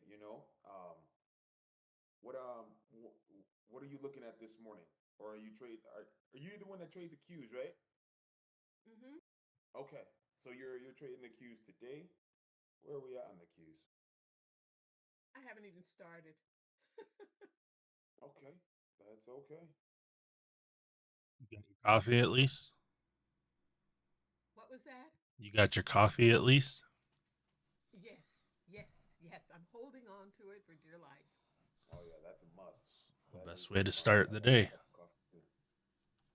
Speaker 2: What are you looking at this morning? Or are you the one that trade the cues, right?
Speaker 3: Mm-hmm.
Speaker 2: Okay. So you're trading the cues today. Where are we at on the cues?
Speaker 3: I haven't even started.
Speaker 2: Okay. That's okay.
Speaker 1: You got your coffee at least?
Speaker 3: What was that?
Speaker 1: You got your coffee at least?
Speaker 3: Yes, yes, yes. I'm holding on to it for dear life.
Speaker 2: Oh yeah, that's a must.
Speaker 1: The
Speaker 2: That is
Speaker 1: best
Speaker 2: a
Speaker 1: way to
Speaker 2: must.
Speaker 1: start
Speaker 2: I
Speaker 1: the
Speaker 2: got a
Speaker 1: day.
Speaker 2: cup of coffee too.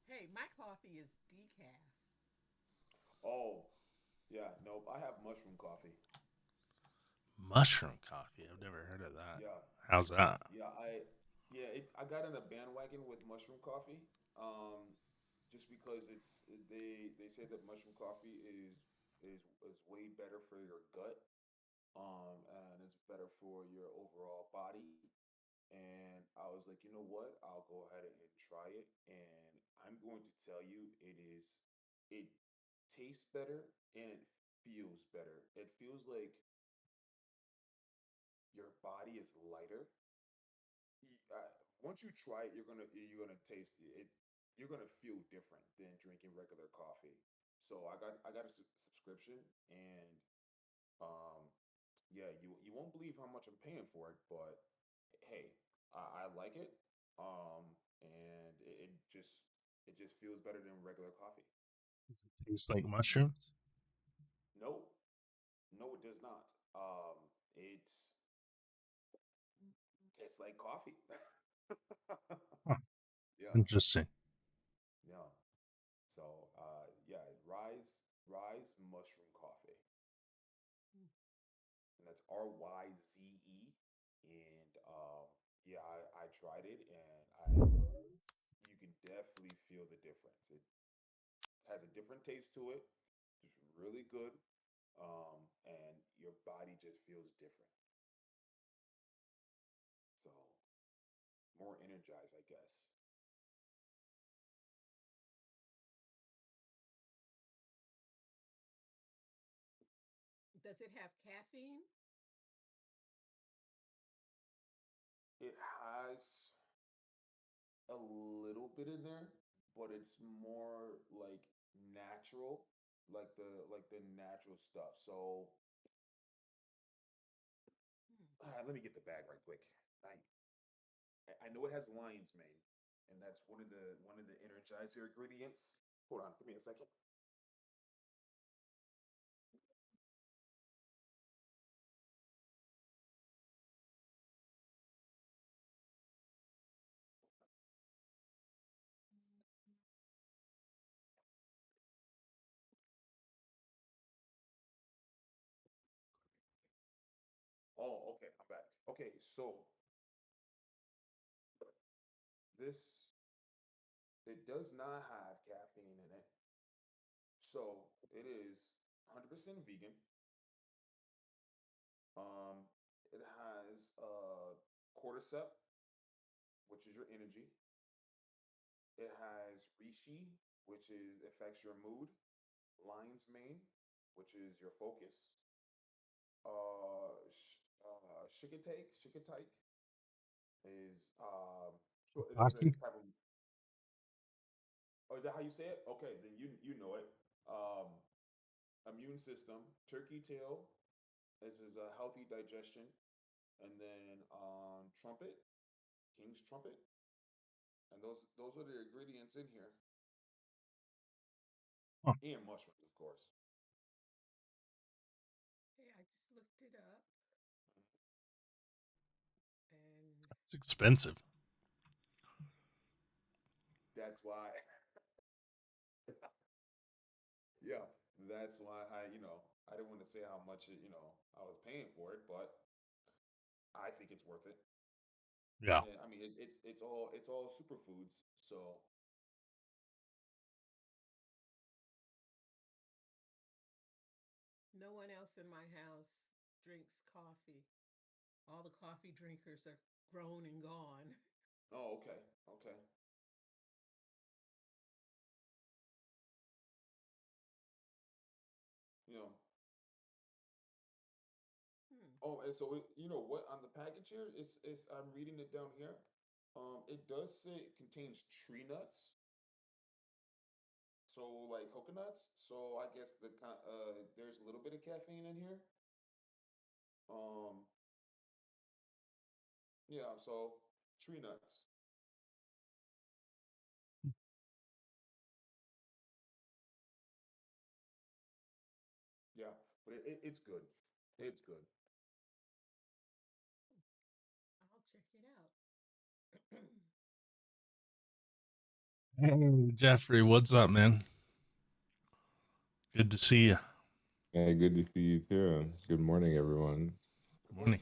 Speaker 3: Hey, my coffee is decaf.
Speaker 2: Oh, yeah, nope. I have mushroom coffee.
Speaker 1: Mushroom coffee. I've never heard of that.
Speaker 2: Yeah,
Speaker 1: How's that?
Speaker 2: yeah, I got in a bandwagon with mushroom coffee. Um, just because they say that mushroom coffee is way better for your gut. And it's better for your overall body. And I was like, you know what? I'll go ahead and try it. And I'm going to tell you, it tastes better and it feels better. It feels like your body is lighter. Once you try it, you're gonna taste it. You're gonna feel different than drinking regular coffee. So I got a subscription, and um, yeah, you won't believe how much I'm paying for it, but hey, I like it. And it just feels better than regular coffee.
Speaker 1: Does it taste like mushrooms?
Speaker 2: No, no, it does not. It tastes like coffee.
Speaker 1: Huh.
Speaker 2: Yeah,
Speaker 1: Interesting.
Speaker 2: yeah. So yeah, rise mushroom coffee, and that's RYZE. And yeah, I tried it, and I you can definitely feel the difference. It has a different taste to it. It's really good. And your body just feels different. So more energized, I guess.
Speaker 3: Does it have caffeine?
Speaker 2: It has a little bit in there, but it's more like natural, like the natural stuff. So
Speaker 3: Hmm.
Speaker 2: let me get the bag right quick. I I know it has lion's mane, and that's one of the energizer ingredients. Hold on, give me a second. Oh, okay, I'm back. Okay, so this it does not have caffeine in it. So it is 100% vegan. Um, it has cordyceps, which is your energy. It has reishi, which is affects your mood. Lion's mane, which is your focus. Shikatake is it is a
Speaker 1: Coffee?
Speaker 2: type of. Oh, is that how you say it? Okay, then you know it. Um, immune system. Turkey tail. This is a healthy digestion. And then trumpet, king's trumpet, and those are the ingredients in here,
Speaker 1: Huh.
Speaker 2: and mushrooms, of course.
Speaker 1: It's expensive.
Speaker 2: That's why, yeah, that's why I didn't want to say how much I was paying for it, but I think it's worth it.
Speaker 1: Yeah.
Speaker 2: And I mean, it's all superfoods, so
Speaker 3: No one else in my house drinks coffee. All the coffee drinkers are grown and gone.
Speaker 2: oh, okay, okay, you know.
Speaker 3: Hmm.
Speaker 2: Oh, and so you know what on the package here is I'm reading it down here. It does say it contains tree nuts, so like coconuts. So I guess there's a little bit of caffeine in here. Um, yeah, so tree nuts. Yeah, but it's good. It's good.
Speaker 3: I'll check it out.
Speaker 1: Hey, Jeffrey, what's up, man? Good to see you.
Speaker 4: Hey, good to see you too. Good morning, everyone.
Speaker 2: Good morning.
Speaker 1: Morning.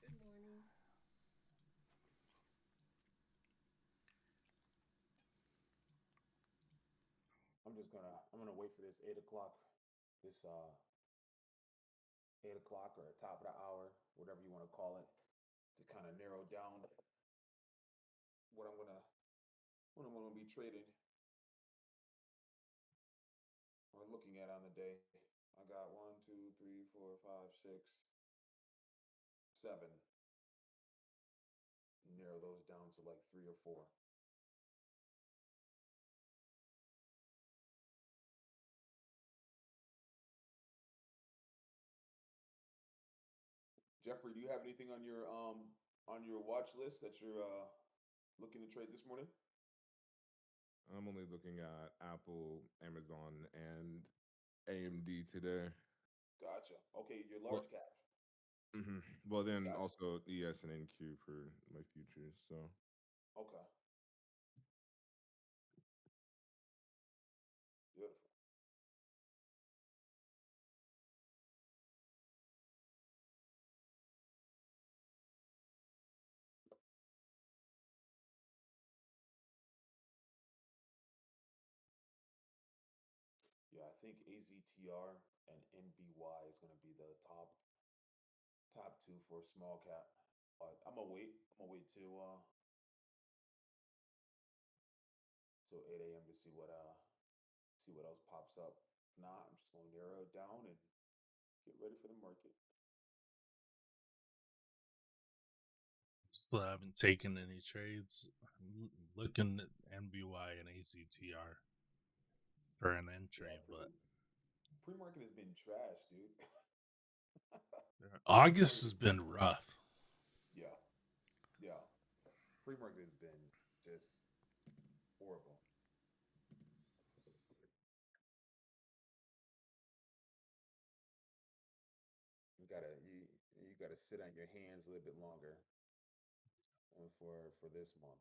Speaker 3: Good morning.
Speaker 2: I'm gonna wait for this 8 o'clock, this 8 o'clock or top of the hour, whatever you want to call it, to kind of narrow down what I'm gonna what I'm gonna be trading or looking at on the day. I got one, two, three, four, five, six, seven. Narrow those down to like three or four. Jeffrey, do you have anything on your watch list that you're looking to trade this morning?
Speaker 4: I'm only looking at Apple, Amazon, and AMD today.
Speaker 2: Gotcha. Okay, your
Speaker 4: Well,
Speaker 2: large cap.
Speaker 4: well, then
Speaker 2: Gotcha.
Speaker 4: also ES and NQ for my futures. So
Speaker 2: Okay. Beautiful. Yeah, I think AZTR and NBY is going to be the top two for a small cap. But I'm gonna wait. I'm gonna wait till 8 a.m. to see what else pops up. If not, I'm just gonna narrow it down and get ready for the market.
Speaker 1: So I haven't taken any trades. I'm looking at NBY and ACTR for an
Speaker 2: Yeah,
Speaker 1: entry, but
Speaker 2: pre-market has been trash, dude.
Speaker 1: August
Speaker 2: Pre-market
Speaker 1: has
Speaker 2: has been
Speaker 1: been rough.
Speaker 2: yeah, yeah. Pre-market has been just horrible. You gotta sit on your hands a little bit longer for this month.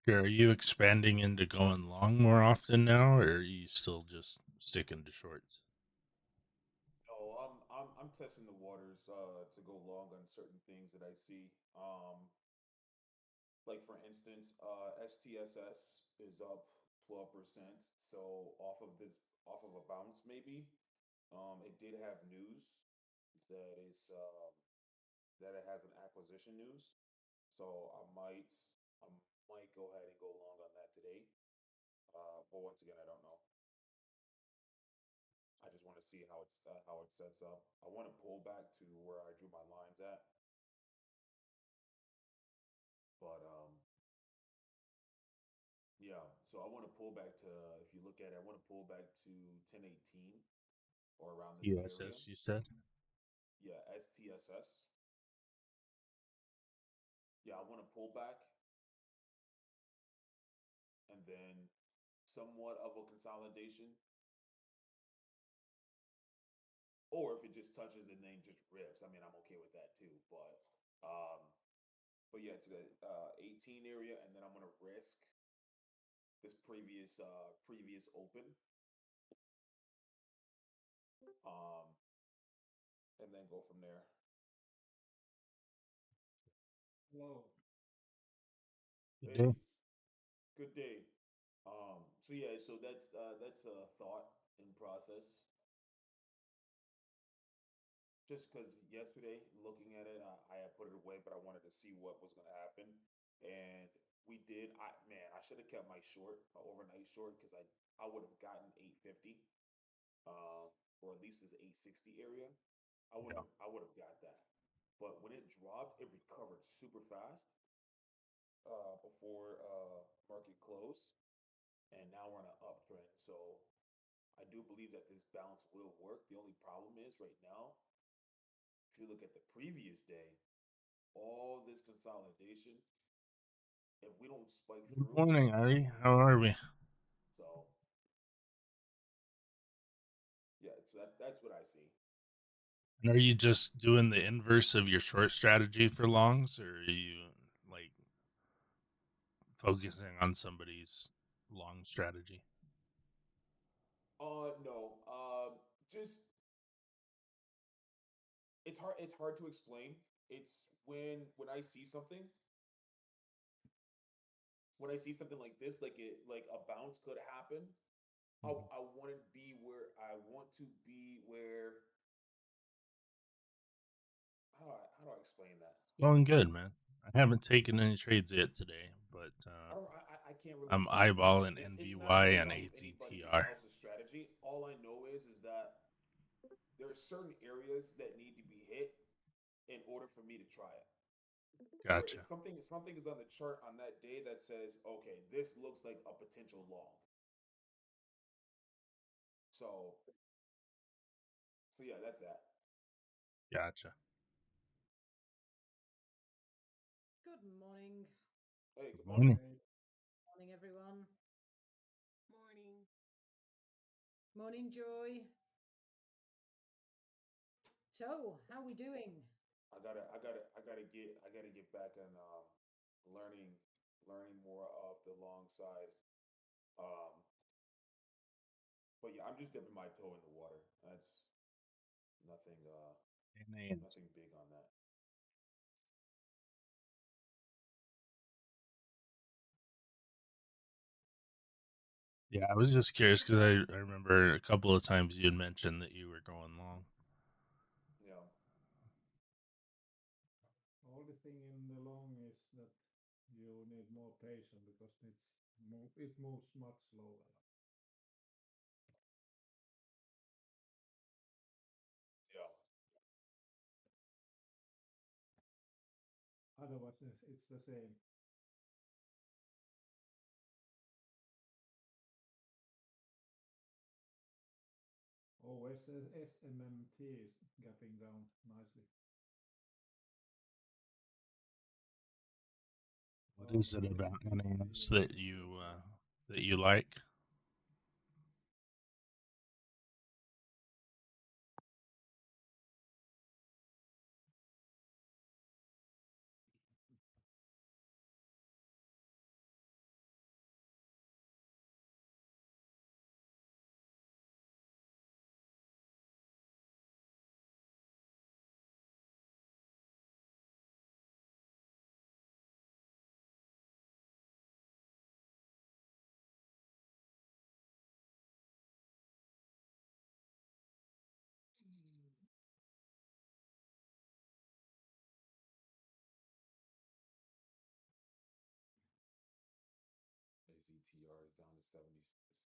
Speaker 1: Are you expanding into going long more often now, or are you still just sticking to shorts?
Speaker 2: No, I'm testing the waters to go long on certain things that I see. Like for instance, STSS is up 12%. So off of a bounce maybe. It did have news that is that it has an acquisition news. So I might go ahead and go long on that today. But once again, I don't know. I just want to see how it sets up. I want to pull back to where I drew my lines at, but yeah. So I want to pull back to, if you look at it, I want to pull back to 1018 or around this area.
Speaker 1: TSS, you said.
Speaker 2: Yeah, STSS. Yeah, I want to pull back and then somewhat of a consolidation, or if it just touches and then just rips. I mean, I'm okay with that too. Um, but yeah, to the 18 area, and then I'm gonna risk this previous open, um, and then go from there.
Speaker 5: Hello.
Speaker 1: Good day.
Speaker 2: Hey, good day. So yeah, so that's a thought in process. Just because yesterday, looking at it, I had put it away, but I wanted to see what was going to happen, and we did. I should have kept my short, my overnight short, because I would have gotten 850, um, or at least this 860 area.
Speaker 1: Yeah.
Speaker 2: I would have got that. But when it dropped, it recovered super fast before market close, and now we're on an uptrend. So I do believe that this bounce will work. The only problem is right now, if you look at the previous day, all this consolidation, if we don't spike
Speaker 1: Good
Speaker 2: through,
Speaker 1: morning, Ari.
Speaker 2: it's
Speaker 1: How are
Speaker 2: over.
Speaker 1: we?
Speaker 2: So yeah, so that's what I see.
Speaker 1: And are you just doing the inverse of your short strategy for longs, or are you like focusing on somebody's long strategy?
Speaker 2: No. Just it's hard to explain. It's when I see something, when I see something like this, like a bounce could happen.
Speaker 1: Mhm.
Speaker 2: I want to be where I want to be where how do I explain that?
Speaker 1: It's going good, man. I haven't taken any trades yet today, but
Speaker 2: I can't really
Speaker 1: I'm
Speaker 2: explain it.
Speaker 1: eyeballing
Speaker 2: It's not
Speaker 1: NVY
Speaker 2: based
Speaker 1: and
Speaker 2: off of anybody
Speaker 1: ATTR.
Speaker 2: else's strategy. All I know is that there are certain areas that need to be hit in order for me to try it. Where
Speaker 1: Gotcha.
Speaker 2: it's something is on the chart on that day that says, okay, this looks like a potential long. So yeah, that's that.
Speaker 1: Gotcha.
Speaker 5: Good morning.
Speaker 2: Hey,
Speaker 1: Good
Speaker 2: good morning.
Speaker 1: morning.
Speaker 5: Hey. Morning, everyone.
Speaker 3: Morning.
Speaker 5: Morning, Joy. So, how we doing?
Speaker 2: I gotta get back on learning learning more of the long side. Um, but yeah, I'm just dipping my toe in the water. That's nothing
Speaker 1: And
Speaker 2: nothing big on that.
Speaker 1: yeah, I was just curious because I remember a couple of times you had mentioned that you were going long.
Speaker 2: Yeah.
Speaker 5: Only thing in the long is that you need more patience because it moves much slower.
Speaker 2: Yeah.
Speaker 5: Otherwise, it's the same. Oh, SMMT is gapping down nicely.
Speaker 1: What is it about NAS that you like?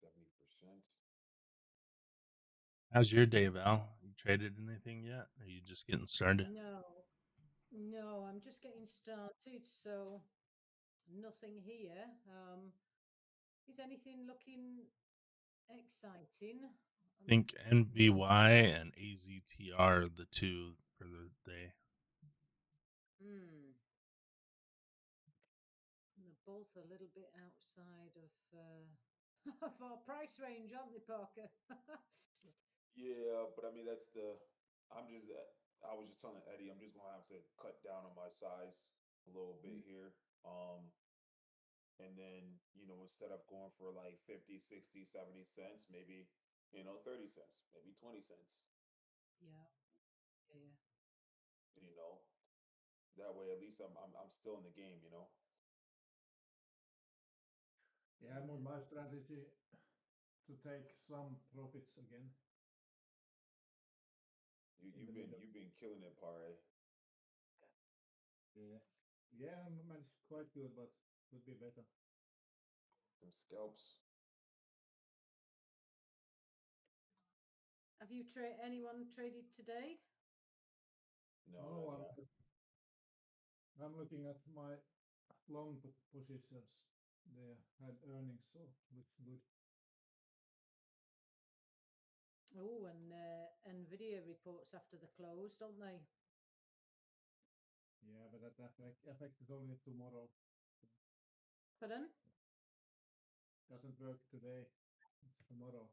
Speaker 2: 70%.
Speaker 1: How's your day, Val? You traded anything yet? Are you just getting started?
Speaker 6: No, no, I'm just getting started, so nothing here. Is anything looking exciting?
Speaker 1: I think NBY and AZTR are the two for the day.
Speaker 6: Hmm. They're both a little bit outside of of our price range, aren't they, Parker?
Speaker 2: Yeah, but I mean that's the. I'm just. I was just telling Eddie, I'm just gonna have to cut down on my size a little bit here. And then instead of going for like 50, 60, 70 cents, maybe 30 cents, maybe 20 cents.
Speaker 6: Yeah, yeah.
Speaker 2: You know, that way at least I'm still in the game.
Speaker 5: Yeah, my strategy to take some profits again
Speaker 2: You
Speaker 5: in the
Speaker 2: you've been
Speaker 5: middle.
Speaker 2: you've been killing it, Pare.
Speaker 5: Yeah, yeah, I managed quite good, but could be better.
Speaker 2: Them scalps.
Speaker 6: Have you anyone traded today?
Speaker 2: No, not
Speaker 5: No,
Speaker 2: yet.
Speaker 5: I'm looking at my long positions. They had earnings, so looks good.
Speaker 6: Oh, and Nvidia reports after the close, don't they?
Speaker 5: Yeah, but that effect is only tomorrow.
Speaker 6: Pardon?
Speaker 5: Doesn't work today. It's tomorrow.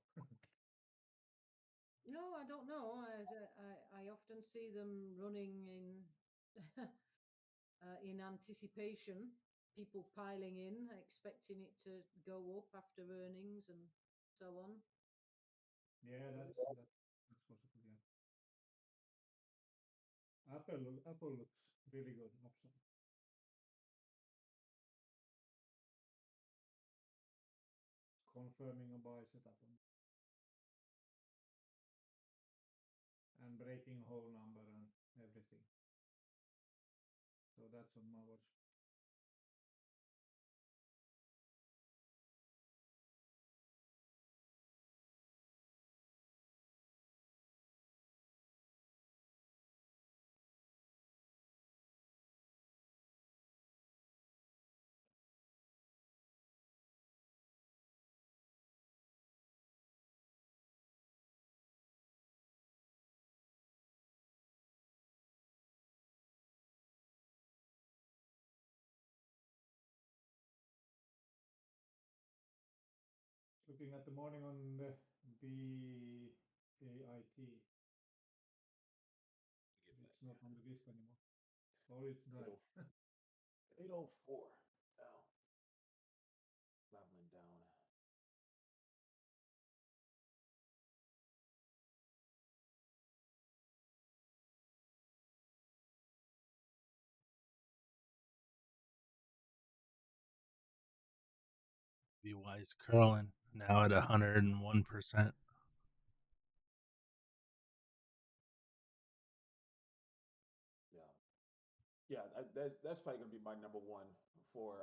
Speaker 6: No, I don't know. I often see them running in in anticipation, people piling in, expecting it to go up after earnings and so on.
Speaker 5: Yeah, that's possible. Yeah. Apple looks really good option. Confirming a buy setup and breaking whole number and everything. So that's on my watch. Looking at the morning on the BAIT,
Speaker 2: Get back
Speaker 5: it's not
Speaker 2: here.
Speaker 5: on the list anymore. Oh, it's died.
Speaker 2: 804 now. Leveling down.
Speaker 1: BY is curling now at 101%.
Speaker 2: Yeah. Yeah, that's probably gonna be my number one for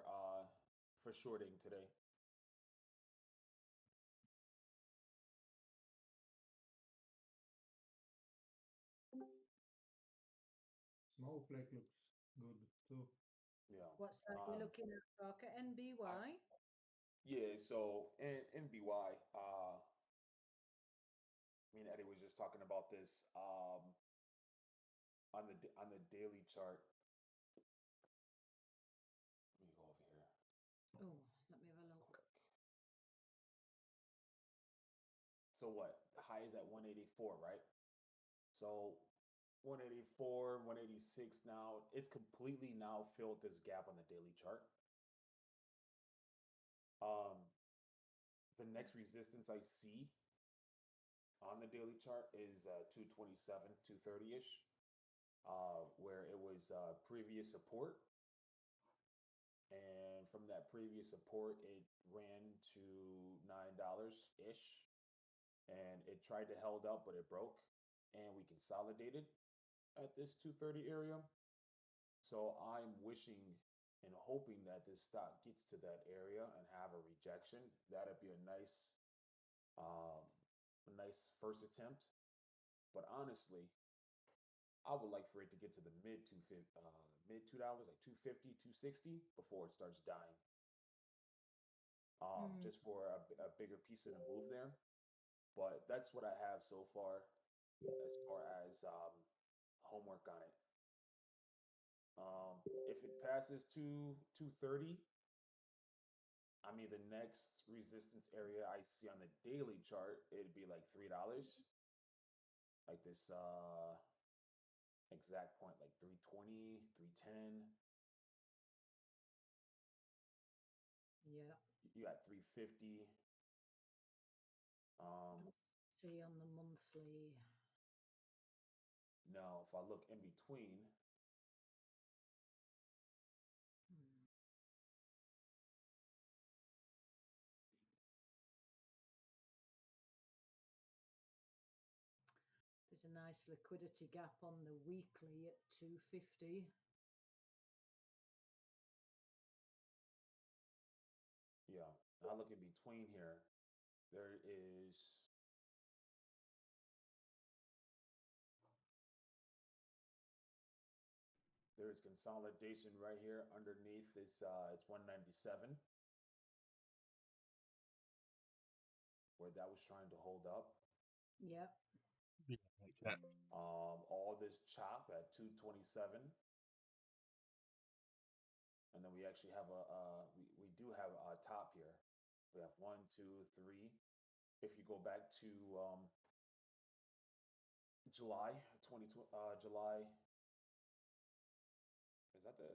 Speaker 2: shorting today.
Speaker 5: Snowflake looks good too.
Speaker 2: Yeah.
Speaker 6: What's that you're looking at, Parker?
Speaker 2: I,
Speaker 6: NBY?
Speaker 2: yeah. So in BY, me and Eddie was just talking about this on the daily chart. Let me go over here
Speaker 6: Oh, let me have a look.
Speaker 2: quick. So what? The high is at 184, right? So 184, 186 now. It's completely now filled this gap on the daily chart. Um, the next resistance I see on the daily chart is 227, 230 ish, where it was previous support. And from that previous support, it ran to $9 ish, and it tried to held up, but it broke, and we consolidated at this 230 area. So I'm wishing and hoping that this stock gets to that area and have a rejection. That'd be um, a nice first attempt. But honestly, I would like for it to get to the mid $2, like 250, 260 before it starts dying.
Speaker 6: Mm.
Speaker 2: Just for a bigger piece of the move there. But that's what I have so far as far as homework on it. If it passes to 230, I mean the next resistance area I see on the daily chart, it'd be like $3. Like this exact point, like 320, 310.
Speaker 6: Yeah.
Speaker 2: You got 350. Um,
Speaker 6: Let's see on the monthly.
Speaker 2: Now, if I look in between,
Speaker 6: Hmm. There's a nice liquidity gap on the weekly at 250.
Speaker 2: yeah, I look in between here. There is there's consolidation right here underneath this. It's 197 where that was trying to hold up.
Speaker 6: Yeah.
Speaker 1: Yeah, like that.
Speaker 2: All this chop at 227, and then we actually have we do have a top here. We have one, two, three. If you go back to July 2020, July, is that the,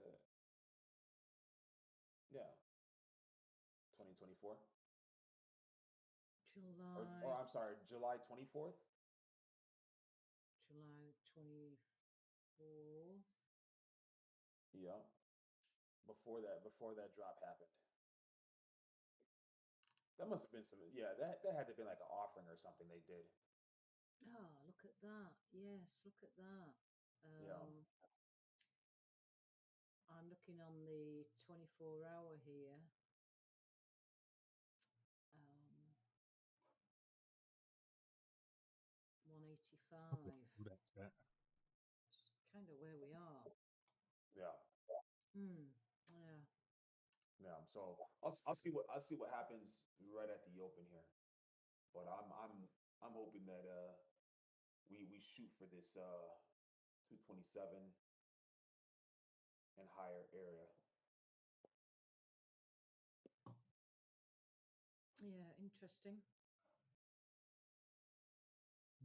Speaker 2: yeah, 2024, or
Speaker 6: July,
Speaker 2: I'm sorry, July 24th.
Speaker 6: July 24th.
Speaker 2: Yeah, before that drop happened. That must have been some, yeah, that had to be like an offering or something they did.
Speaker 6: Oh, look at that. Yes, look at that.
Speaker 2: Yeah.
Speaker 6: I'm looking on the 24-hour here. Um, 185.
Speaker 1: That's that.
Speaker 6: It's kind of where we are.
Speaker 2: Yeah.
Speaker 6: Hmm. Yeah.
Speaker 2: Yeah. So I'll see what happens right at the open here. But I'm hoping that we shoot for this 227 and higher area.
Speaker 6: Yeah. Interesting.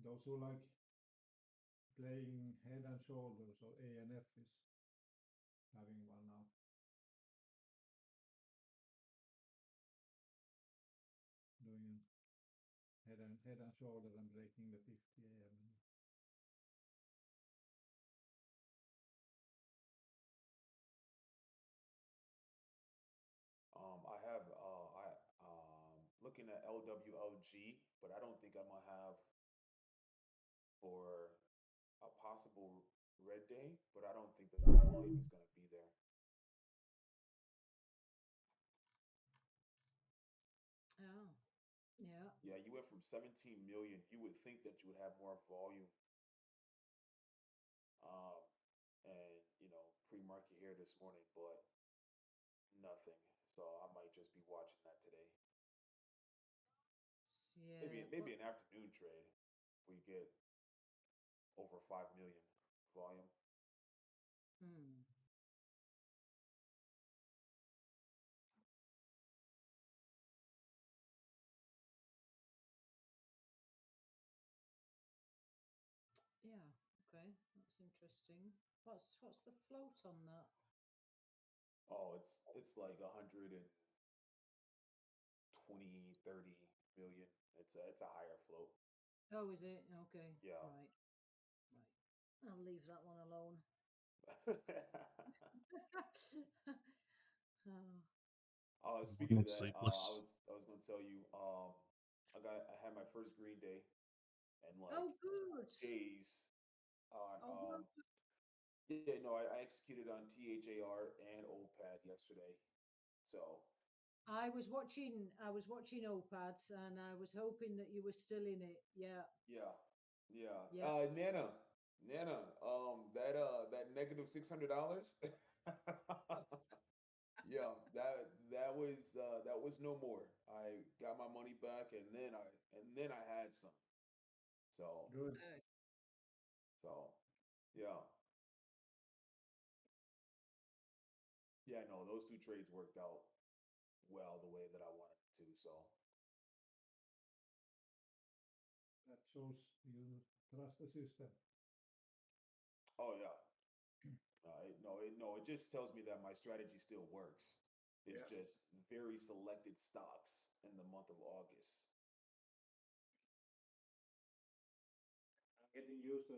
Speaker 5: Those who like playing head and shoulders, or ANF is having one now. Doing head and shoulder and breaking the 50 AM.
Speaker 2: I have I looking at LWLG, but I don't think I'm gonna have for a possible red day, but I don't think the volume is gonna be there.
Speaker 6: Oh. Yeah.
Speaker 2: Yeah, you went from 17 million. You would think that you would have more volume. Um, and pre-market here this morning, but nothing. So I might just be watching that today.
Speaker 6: Yeah.
Speaker 2: Maybe
Speaker 6: What?
Speaker 2: an afternoon trade. We get over 5 million volume.
Speaker 6: Hmm. Yeah. Okay. That's interesting. What's the float on that?
Speaker 2: Oh, it's like 120, 30 million. It's a higher float.
Speaker 6: Oh, is it? Okay.
Speaker 2: Yeah.
Speaker 6: Right. Right. I'll leave that one alone. Oh.
Speaker 2: Speaking of
Speaker 1: Morning,
Speaker 2: that,
Speaker 1: sleepless.
Speaker 2: I was going to tell you, I had my first green day in like
Speaker 6: Oh, good.
Speaker 2: days on
Speaker 6: Oh, well done.
Speaker 2: Yeah, no, I executed on THAR and OPAD yesterday. So
Speaker 6: I was watching OPADs and I was hoping that you were still in it. Yeah,
Speaker 2: yeah, yeah.
Speaker 6: yeah.
Speaker 2: Nana, that negative $600. Yeah, that was no more. I got my money back, and then I had some. So
Speaker 5: Good.
Speaker 2: so yeah, yeah. No, those two trades worked out well the way that I wanted it to. So
Speaker 5: That shows you trust the system.
Speaker 2: oh yeah, no, it just tells me that my strategy still works. It's
Speaker 5: Yeah.
Speaker 2: just very selected stocks in the month of August.
Speaker 5: I'm getting used to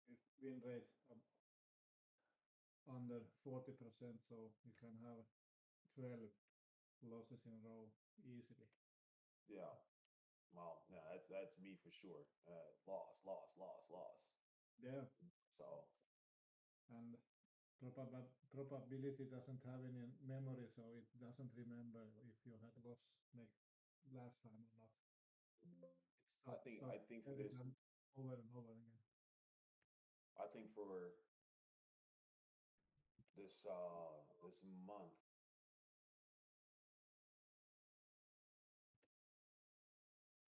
Speaker 5: if win rate under 40%, so you can have 12 losses in a row easily.
Speaker 2: Yeah. Well, yeah, that's me for sure. Loss, loss, loss, loss.
Speaker 5: Yeah,
Speaker 2: So
Speaker 5: and probability doesn't have any memory, so it doesn't remember if you had loss like last time or not. It
Speaker 2: I
Speaker 5: starts
Speaker 2: think for
Speaker 5: every
Speaker 2: this
Speaker 5: time over and over again.
Speaker 2: I think for this month,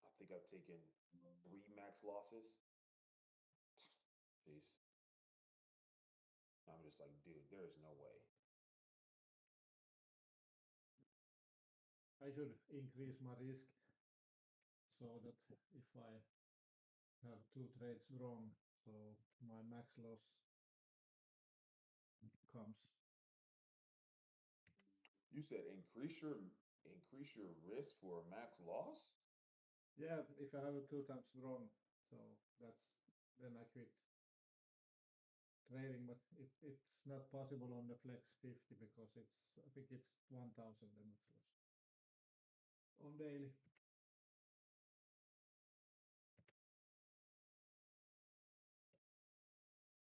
Speaker 2: I think I've taken three max losses. Jeez, I'm just like, dude, there is no way.
Speaker 5: I should increase my risk so that if I have two trades wrong, so my max loss comes.
Speaker 2: You said increase your risk for a max loss.
Speaker 5: Yeah, if I have it two times wrong, so that's then I quit trading. But it's not possible on the Flex 50 because I think it's 1,000 the max loss on daily.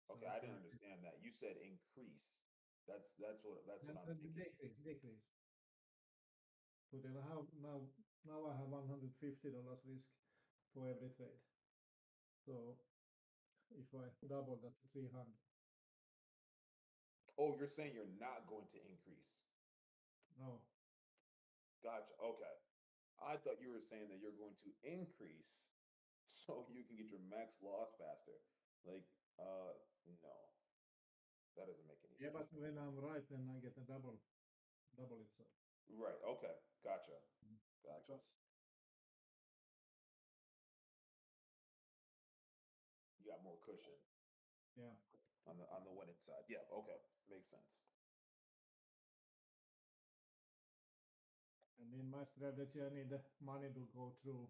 Speaker 5: So
Speaker 2: Okay,
Speaker 5: I
Speaker 2: I didn't
Speaker 5: try
Speaker 2: understand that. You said increase. That's what
Speaker 5: and,
Speaker 2: I'm
Speaker 5: and
Speaker 2: thinking.
Speaker 5: decrease. So then I have now I have $150 risk for every trade. So if I double that to 300,
Speaker 2: Oh, you're saying you're not going to increase.
Speaker 5: no,
Speaker 2: Gotcha. Okay. I thought you were saying that you're going to increase so you can get your max loss faster. Like, no, that doesn't make any
Speaker 5: yeah,
Speaker 2: sense.
Speaker 5: but when I'm right, then I get a double it. So
Speaker 2: Right. Okay. Gotcha. Gotcha.
Speaker 5: because
Speaker 2: You got more cushion
Speaker 5: yeah,
Speaker 2: on the winning side. Yeah. Okay. Makes sense.
Speaker 5: and in my strategy, I need the money to go through.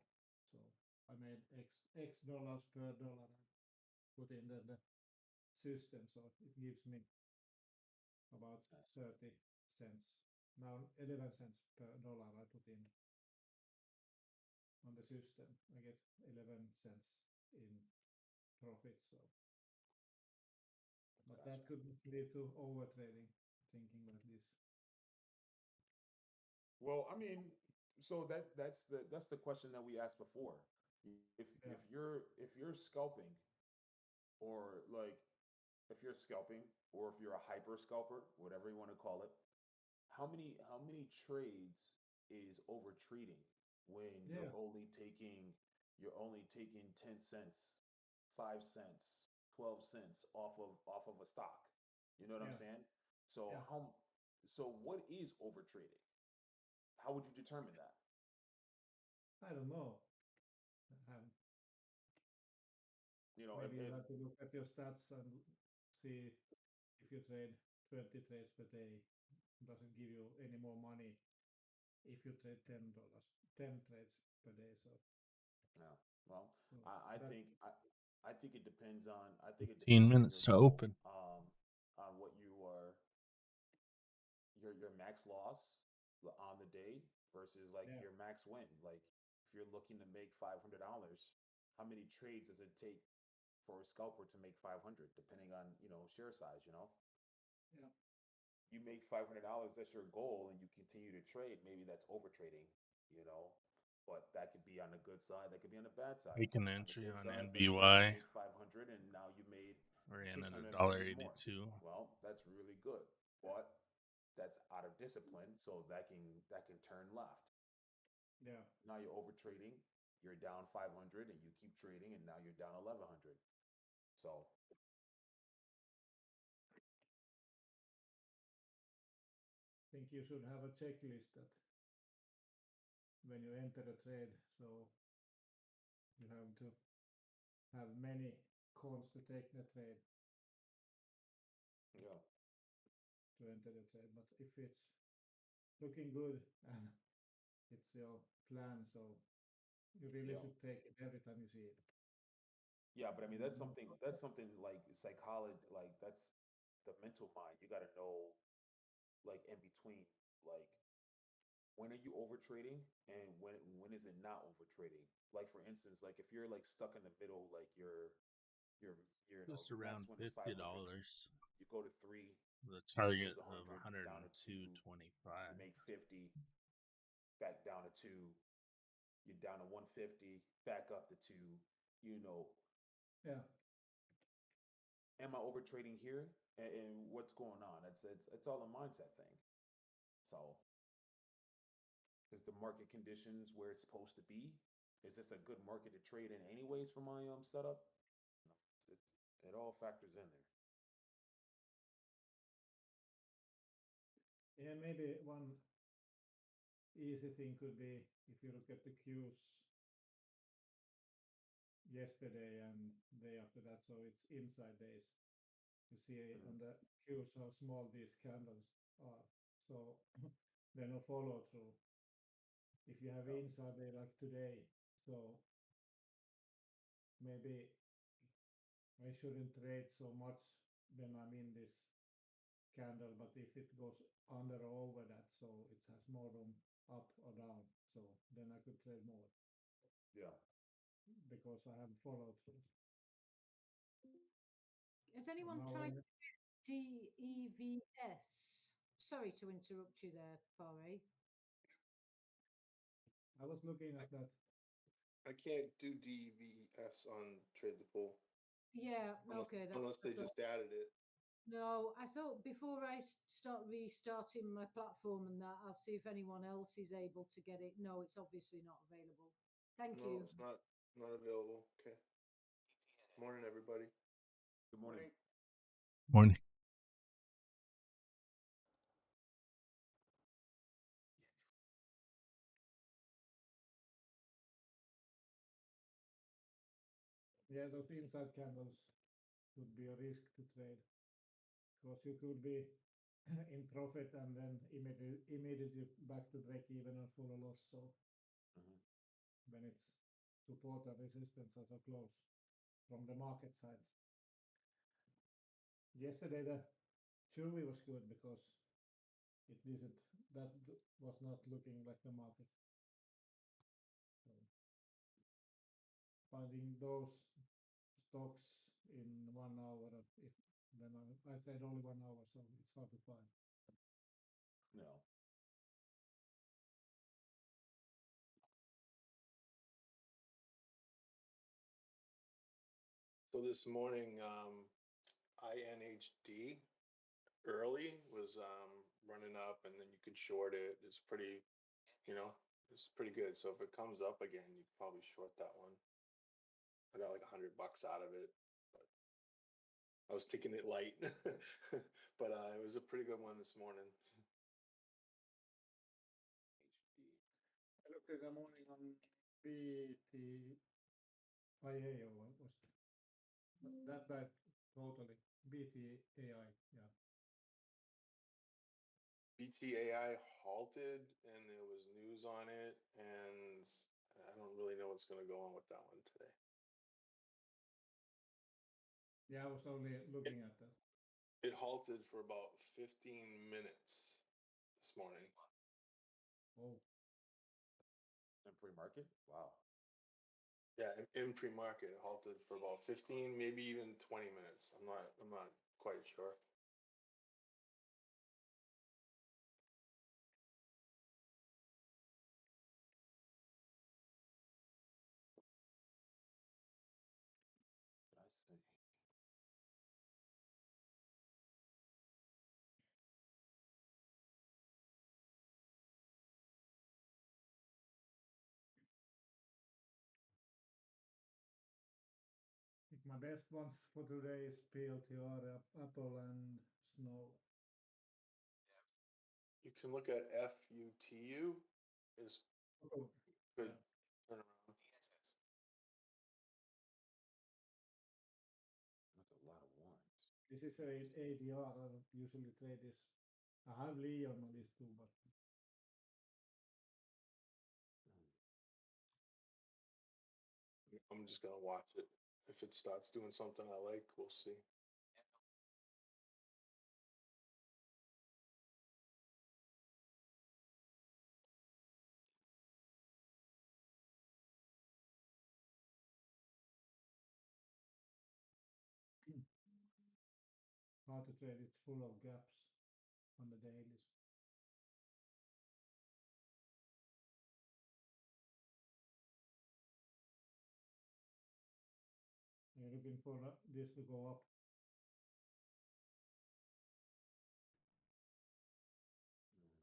Speaker 5: So I made X dollars per dollar I put in the system, so it gives me about
Speaker 2: Nice.
Speaker 5: 30 cents. Now 11 cents per dollar I put in on the system. I get 11 cents in profit. So, but
Speaker 2: Gotcha.
Speaker 5: that could lead to over trading, thinking like this.
Speaker 2: Well, I mean, so that's the question that we asked before. If
Speaker 5: Yeah,
Speaker 2: you're scalping or like if you're scalping or if you're a hyper scalper, whatever you want to call it, how many trades is over trading when
Speaker 5: yeah,
Speaker 2: you're only taking 10 cents, 5 cents, 12 cents off of a stock. You know what I'm
Speaker 5: yeah,
Speaker 2: saying? So
Speaker 5: yeah.
Speaker 2: what is over trading? How would you determine that?
Speaker 5: I don't know. Um,
Speaker 2: You know,
Speaker 5: Maybe you
Speaker 2: if
Speaker 5: have to look at your stats and see if you trade 20 trades per day, does it give you any more money if you trade $10, 10 trades per day? So,
Speaker 2: yeah, well,
Speaker 5: so
Speaker 2: I, I
Speaker 5: that
Speaker 2: think I think it depends on I think it
Speaker 1: 15
Speaker 2: depends on your
Speaker 1: minutes to
Speaker 2: goal,
Speaker 1: open.
Speaker 2: on what you are your max loss on the day versus like
Speaker 5: yeah,
Speaker 2: your max win. Like if you're looking to make $500, how many trades does it take for a scalper to make 500, depending on share size.
Speaker 5: Yeah.
Speaker 2: You make $500, that's your goal, and you continue to trade. Maybe that's over trading, you know. But that could be on the good side. That could be on the bad side.
Speaker 1: Take an
Speaker 2: On the
Speaker 1: entry
Speaker 2: good
Speaker 1: on
Speaker 2: side, let's say you
Speaker 1: NBY.
Speaker 2: make 500, and now you made
Speaker 1: Ran at a
Speaker 2: 600
Speaker 1: dollar
Speaker 2: dollars more.
Speaker 1: 82.
Speaker 2: Well, that's really good. But that's out of discipline, so that can turn left.
Speaker 5: Yeah.
Speaker 2: Now you're over trading. You're down 500, and you keep trading, and now you're down 1100. So
Speaker 5: I think you should have a checklist that when you enter a trade, so you have to have many calls to take the trade
Speaker 2: yeah,
Speaker 5: to enter the trade. But if it's looking good and it's your plan, so you really
Speaker 2: yeah.
Speaker 5: should take it every time you see it.
Speaker 2: Yeah, but I mean
Speaker 5: No,
Speaker 2: that's something like psychology, like that's the mental mind. You got to know, like, in between, like, when are you over trading, and when is it not over trading? Like, for instance, like if you're like stuck in the middle, like your
Speaker 1: Just
Speaker 2: your max
Speaker 1: around
Speaker 2: win is 500.
Speaker 1: $50.
Speaker 2: You go to 3,
Speaker 1: The
Speaker 2: you lose
Speaker 1: target of
Speaker 2: 100, down to 2, you
Speaker 1: 102.25.
Speaker 2: make 50, back down to 2, you're down to 150, back up to 2. You know,
Speaker 5: yeah,
Speaker 2: am I over trading here? And what's going on? It's all a mindset thing. So, is the market conditions where it's supposed to be? Is this a good market to trade in, anyways, for my setup? No, it all factors in there.
Speaker 5: yeah. Maybe one easy thing could be if you look at the cues yesterday and day after that, so it's inside days. You see
Speaker 2: Mhm.
Speaker 5: on the cues how small these candles are. So then a follow through. If you have
Speaker 2: Yeah,
Speaker 5: inside day like today, so maybe I shouldn't trade so much when I'm in this candle, but if it goes under or over that, so it has more room up or down, so then I could trade more
Speaker 2: yeah.
Speaker 5: because I have followed through.
Speaker 6: Has
Speaker 5: So
Speaker 6: anyone
Speaker 5: now
Speaker 6: tried
Speaker 5: when
Speaker 6: DEVS? Sorry to interrupt you there, Pare.
Speaker 5: I was looking at that,
Speaker 7: I can't do DVS on Trade the Pool
Speaker 6: Yeah,
Speaker 7: unless
Speaker 6: okay, that's
Speaker 7: unless
Speaker 6: what
Speaker 7: they
Speaker 6: I thought.
Speaker 7: just added it.
Speaker 6: No, I thought before I start restarting my platform and that, I'll see if anyone else is able to get it. No, it's obviously not available. Thank
Speaker 7: No,
Speaker 6: you.
Speaker 7: it's not available. Okay. Morning, everybody.
Speaker 2: Good morning.
Speaker 1: Morning.
Speaker 5: yeah, those inside candles would be a risk to trade because you could be in profit and then immediately back to break even or full loss. So
Speaker 2: Hmm.
Speaker 5: when it's support and resistance are so close from the market side. Yesterday the Chewy was good because it didn't was not looking like the market. So finding those stocks in 1 hour, if then I trade only 1 hour, so it's hard to find.
Speaker 2: No.
Speaker 7: So this morning, INHD early was running up, and then you could short it. It's pretty, you know, it's pretty good. So if it comes up again, you could probably short that one. I got like $100 out of it, but I was taking it light. But it was a pretty good one this morning.
Speaker 2: HD.
Speaker 5: I looked in the morning on BTIA or what was that died totally. BTAI, yeah.
Speaker 7: BTAI halted, and there was news on it, and I don't really know what's going to go on with that one today.
Speaker 5: Yeah, I was only looking at that.
Speaker 7: It halted for about 15 minutes this morning.
Speaker 5: Oh,
Speaker 2: In free market? Wow.
Speaker 7: Yeah, in pre-market, it halted for about 15, maybe even 20 minutes. I'm not quite sure.
Speaker 2: I see.
Speaker 5: I think my best ones for today is PLTR, Apple, and Snow.
Speaker 7: You can look at FUTU is
Speaker 5: Oh,
Speaker 7: good
Speaker 5: yeah.
Speaker 7: turnaround.
Speaker 2: That's a lot of ones.
Speaker 5: This is a ADR. I don't usually trade this. I have Lee on my list too, but
Speaker 2: Mm.
Speaker 7: I'm just gonna watch it. If it starts doing something I like, we'll see.
Speaker 5: hard to trade. It's full of gaps on the dailies. You're looking for this to go up.
Speaker 2: Mm.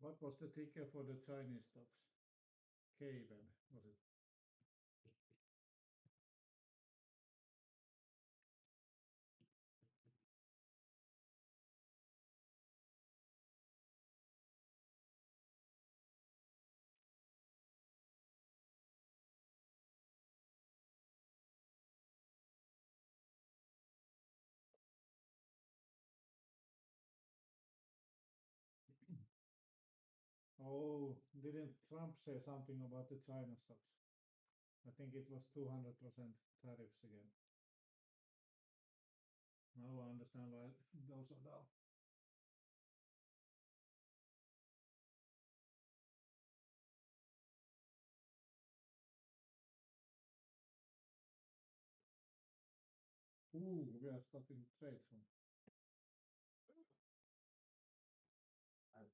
Speaker 5: What was the ticker for the Chinese stocks? K-Web, was it? Oh, didn't Trump say something about the China stocks? I think it was 200% tariffs again. Now I understand why those are down. Ooh, we are starting trades from.
Speaker 2: That's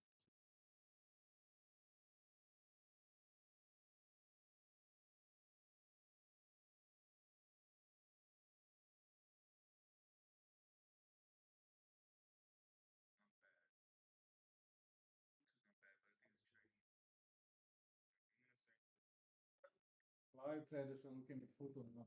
Speaker 5: Live traders are looking at foot or not.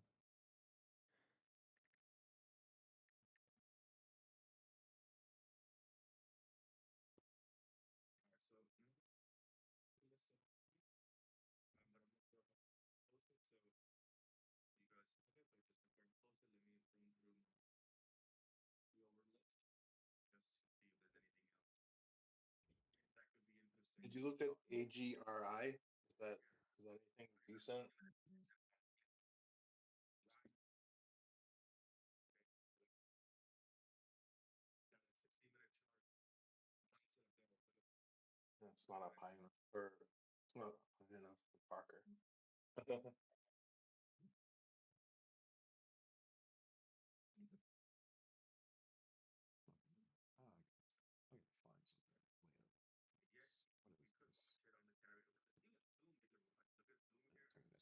Speaker 7: Did you look at AGRI? Is that anything decent? It's not up high enough for it's not high enough for Parker.
Speaker 2: I can find something later. What is this?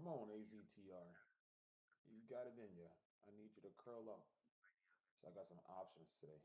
Speaker 2: Come on, AZTR. You got it in you. I need you to curl up. So I got some options today.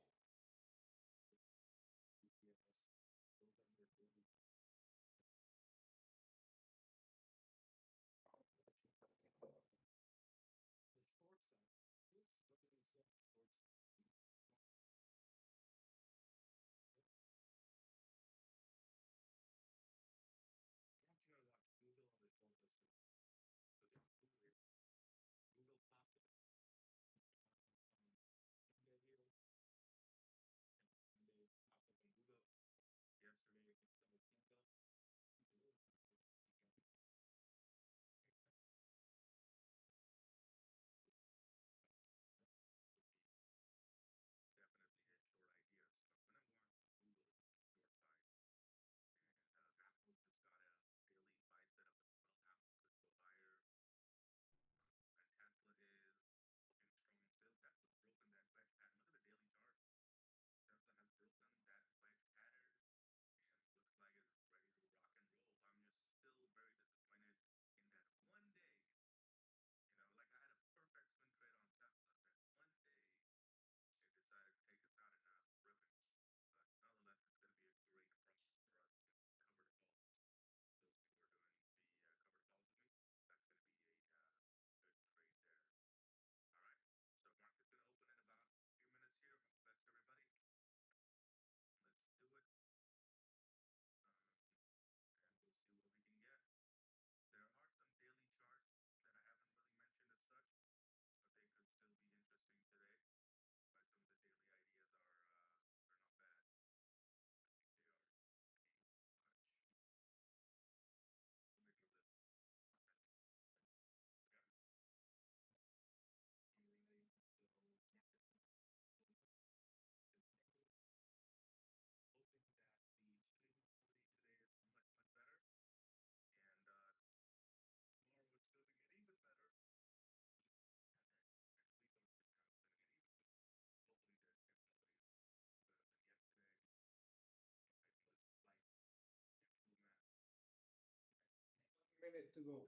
Speaker 5: Minute to go.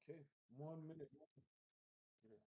Speaker 2: Okay, 1 minute. Get it.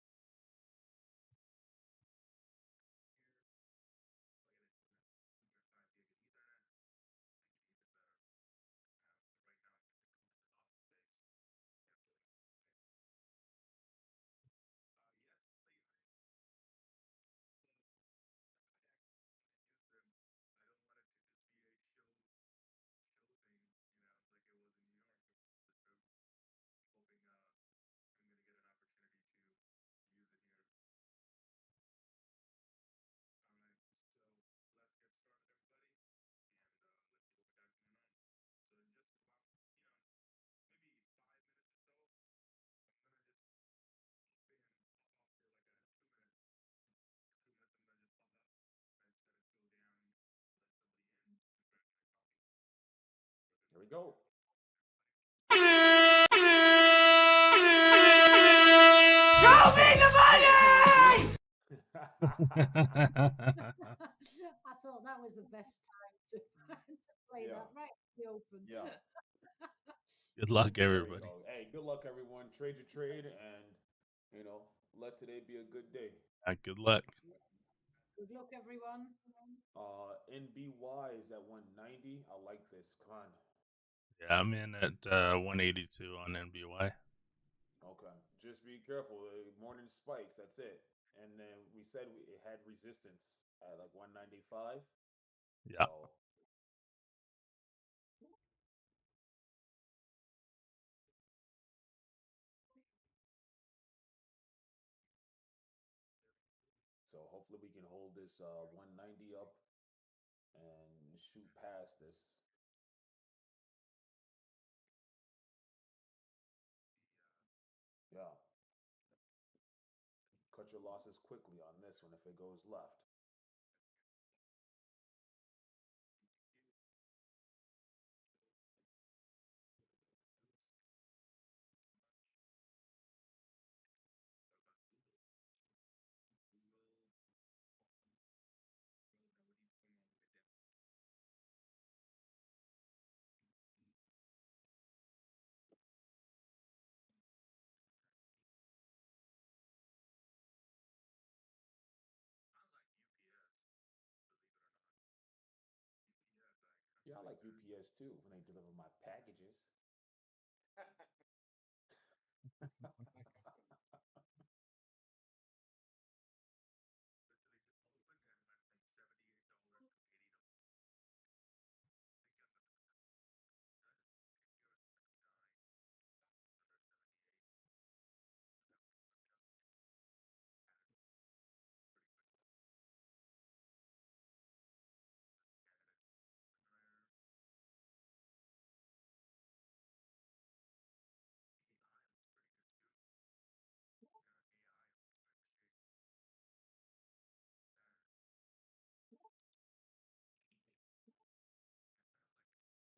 Speaker 2: Here we go.
Speaker 3: Show me the money!
Speaker 6: I thought that was the best time to, to play
Speaker 2: Yeah.
Speaker 6: that right in the open.
Speaker 2: Yeah.
Speaker 1: Good luck,
Speaker 2: There you
Speaker 1: everybody.
Speaker 2: go. Hey, good luck, everyone. Trade your trade, and let today be a good day.
Speaker 1: Good luck.
Speaker 6: Good luck, everyone.
Speaker 2: NBY is at 190. I like this. Come on.
Speaker 1: Yeah, I'm in at 182 on NBY.
Speaker 2: Okay. Just be careful. Morning spikes. That's it. And then we said it had resistance at like 195.
Speaker 1: Yeah.
Speaker 2: So hopefully we can hold this 190 up and shoot past this. Yeah. Cut your losses quickly on this one if it goes left. UPS too when they deliver my packages.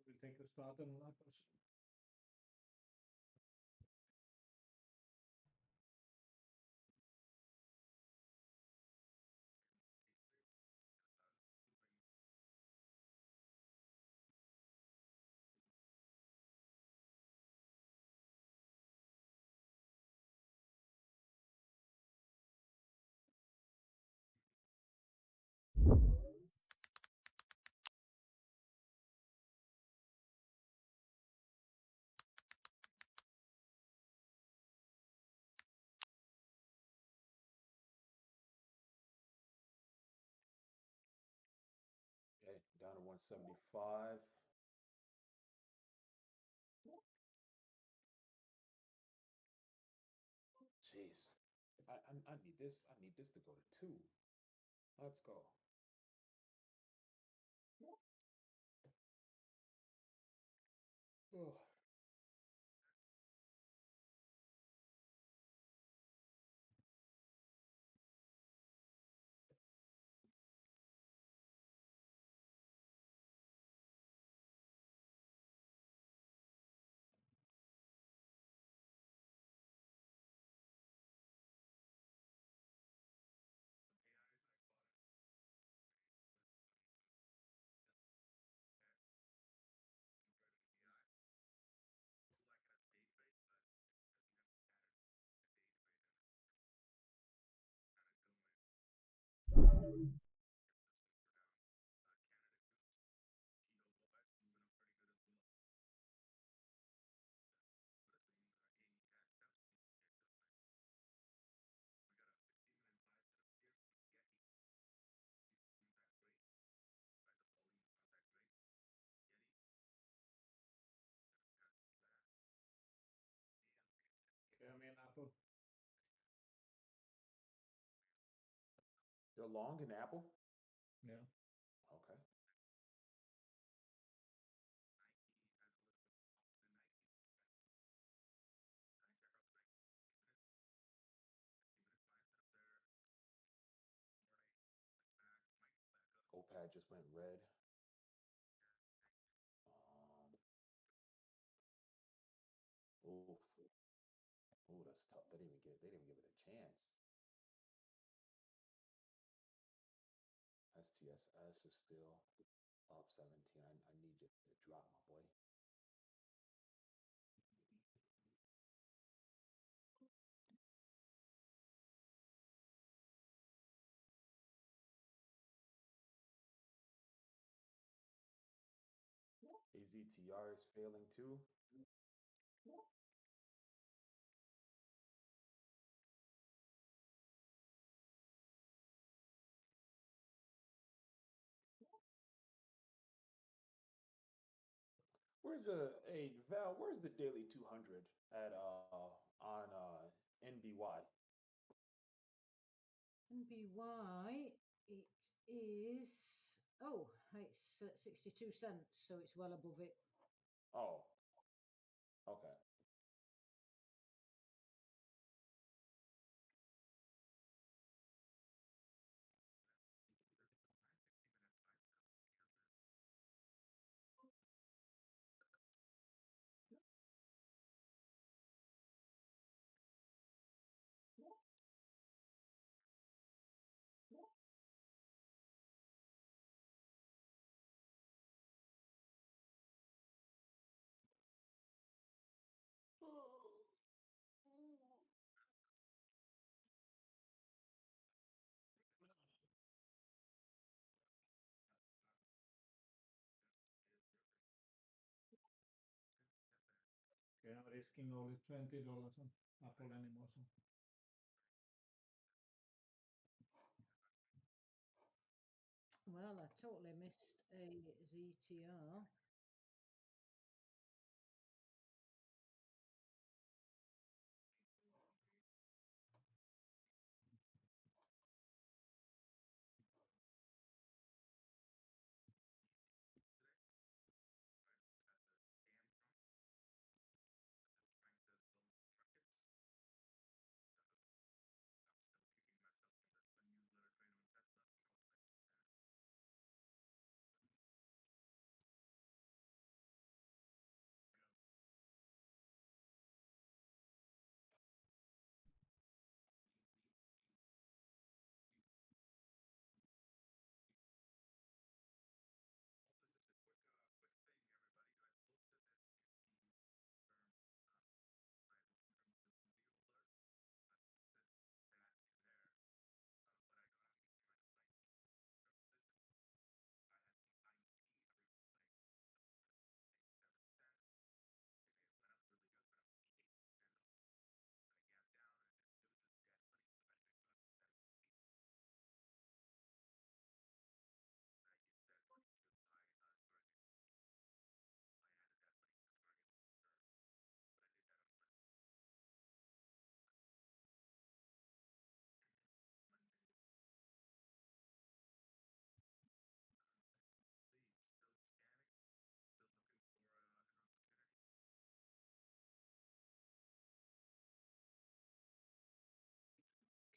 Speaker 5: We take a start on apples.
Speaker 2: Okay, down to 175. Jeez. I need this. I need this to go to two. Let's go. Ugh.
Speaker 5: Okay, I mean apple.
Speaker 2: You're long in apple?
Speaker 5: Yeah.
Speaker 2: Okay. OPAD just went red. Oof. Ooh, that's tough. They didn't even give it a chance. STSS is still up 17. I need you to drop, my boy. AZTR is failing too. Where's hey Val? Where's the daily 200 at on NBY?
Speaker 6: NBY, it is, oh, it's 62 cents, so it's well above it.
Speaker 2: Oh, okay.
Speaker 5: risking only $20 on Apple anymore. So.
Speaker 6: Well, I totally missed a ZTR.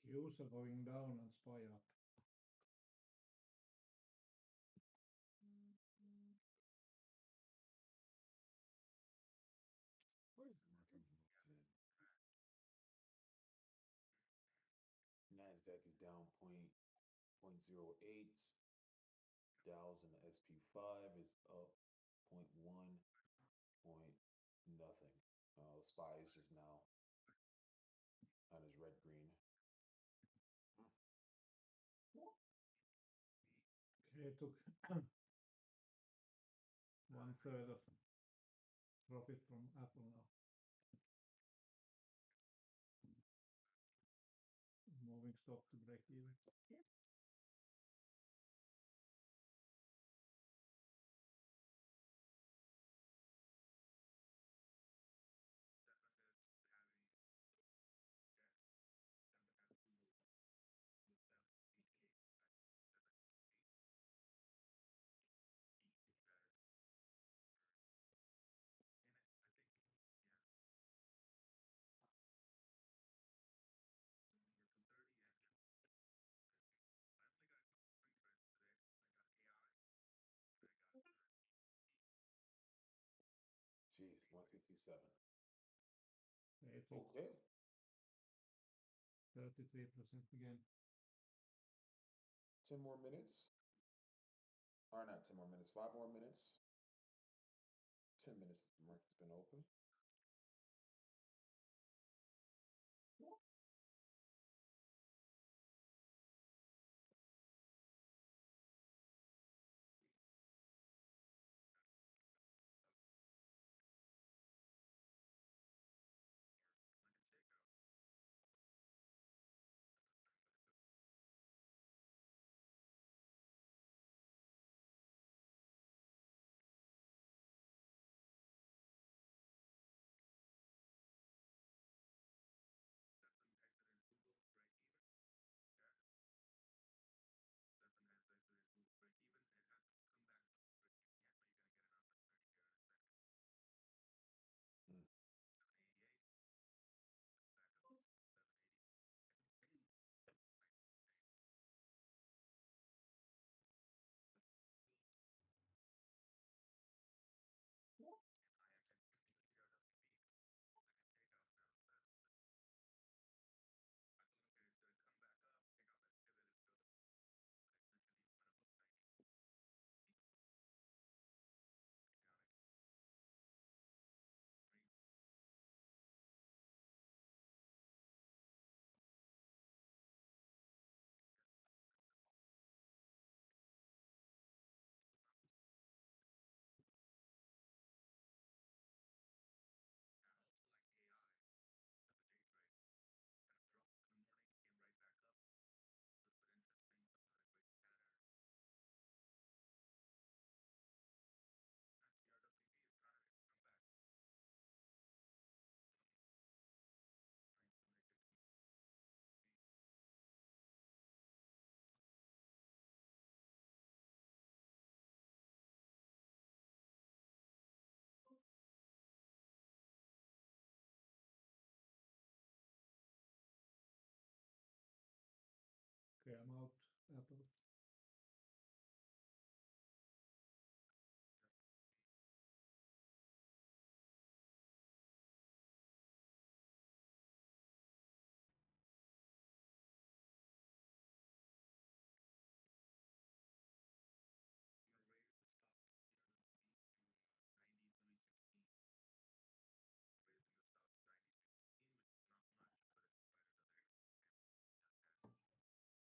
Speaker 5: Queues are going down and SPY up.
Speaker 2: Where's the market moves in? Nasdaq is down 0.08. Dow's and the SP5 is up 0.1, point nothing. SPY is just now on his red green.
Speaker 5: Okay, took one third of profit from Apple now. Moving stock to break even.
Speaker 2: Jeez, 157.
Speaker 5: They took
Speaker 2: Okay.
Speaker 5: 33% again.
Speaker 2: 10 more minutes. Or not 10 more minutes, 5 more minutes. 10 minutes the market's been open.
Speaker 5: Apple.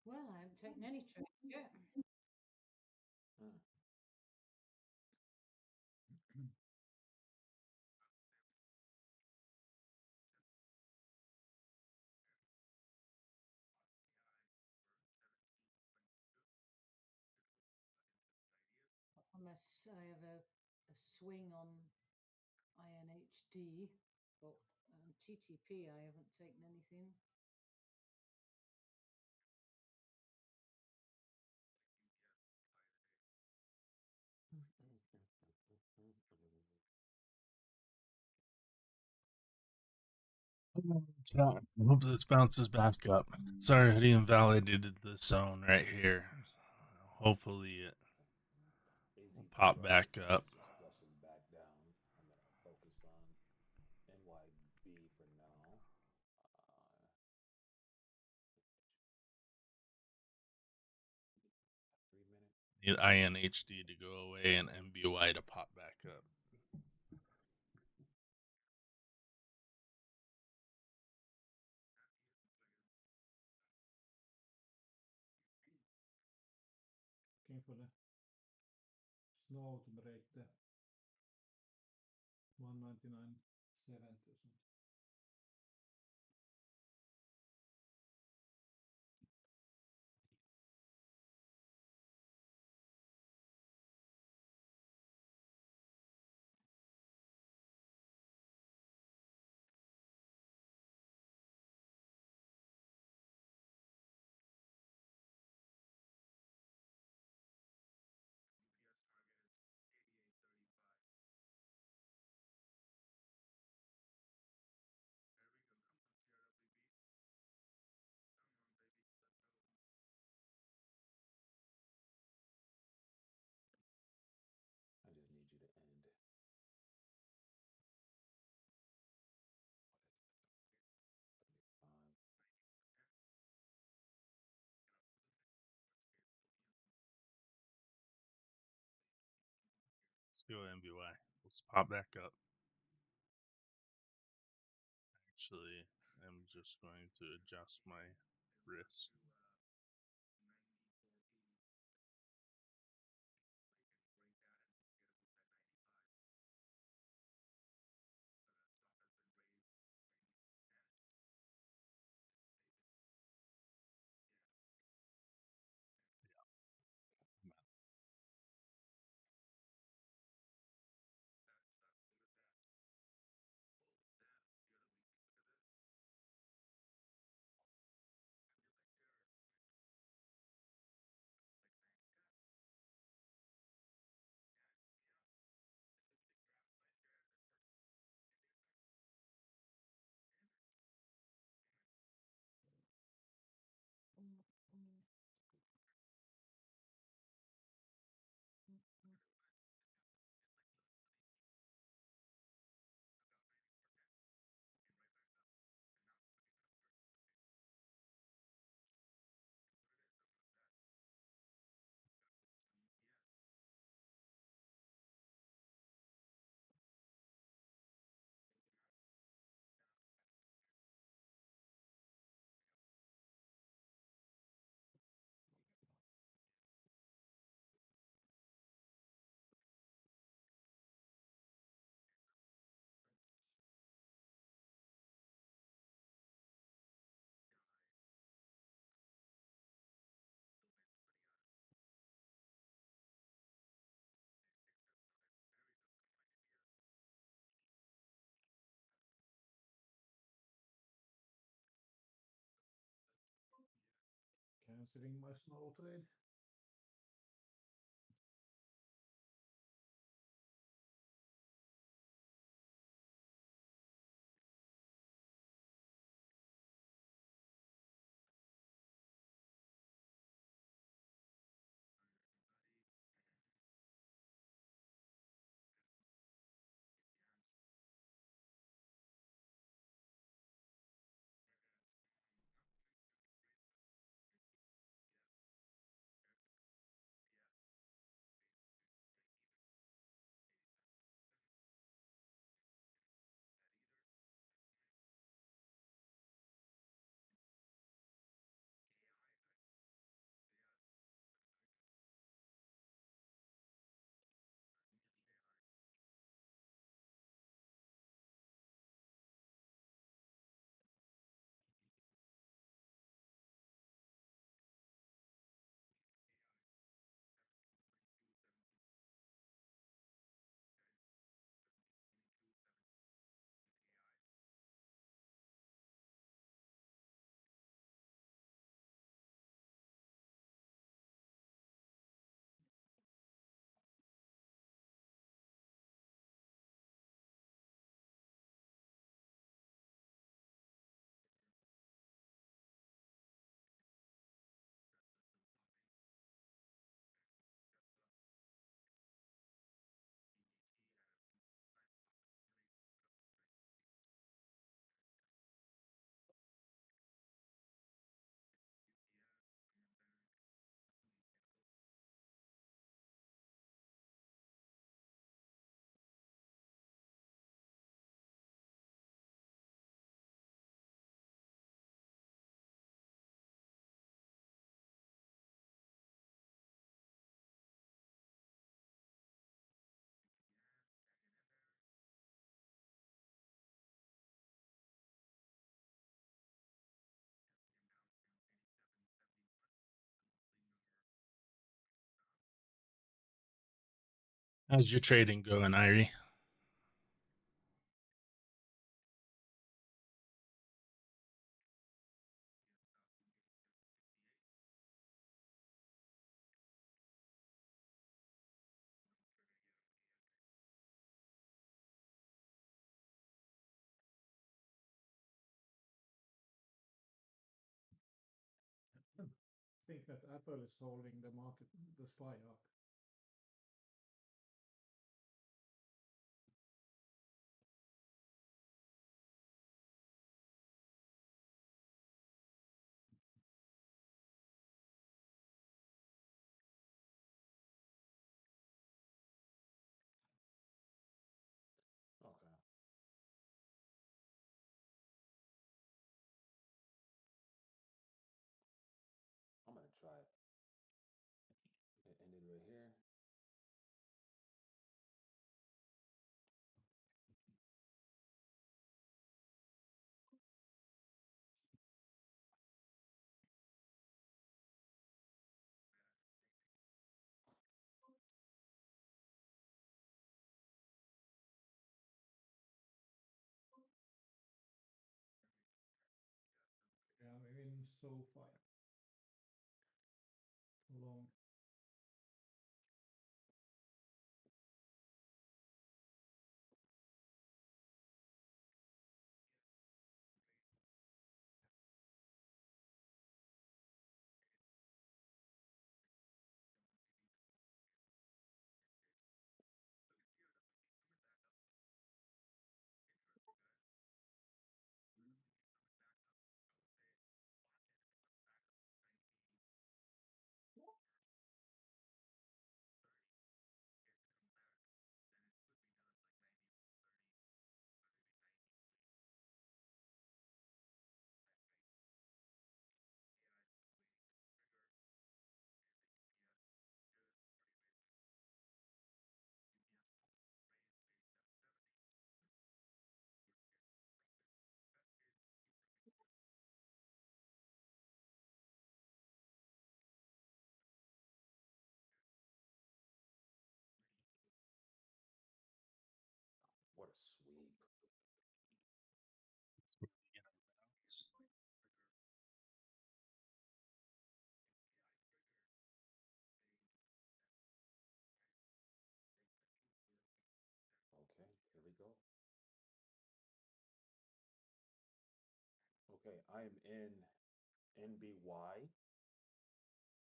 Speaker 6: Well, I haven't taken any trade yet.
Speaker 2: Hmm.
Speaker 6: I have a swing on INHD, but TTP I haven't taken anything.
Speaker 1: Chat. I hope this bounces back up. It's already invalidated the zone right here. Hopefully it will pop
Speaker 2: AZTR
Speaker 1: back
Speaker 2: is
Speaker 1: up.
Speaker 2: just flushing back down. I'm gonna focus on NYB for now. Uh, 3 minutes.
Speaker 1: Need INHD to go away and MBY to pop back up.
Speaker 5: Looking for the snow to break the 199.70 or something.
Speaker 2: I just need you to end. Fine.
Speaker 1: Let's go MBY. Let's pop back up. Actually, I'm just going to adjust my risk.
Speaker 5: Canceling my snow trade.
Speaker 1: How's your trading going, Irie?
Speaker 5: Think that Apple is holding the market, the SPY up.
Speaker 2: Okay. I'm gonna try it. It ended right here.
Speaker 5: Yeah, we're in SoFi long.
Speaker 2: What a sweep. Okay, here we go. Okay, I am in NBY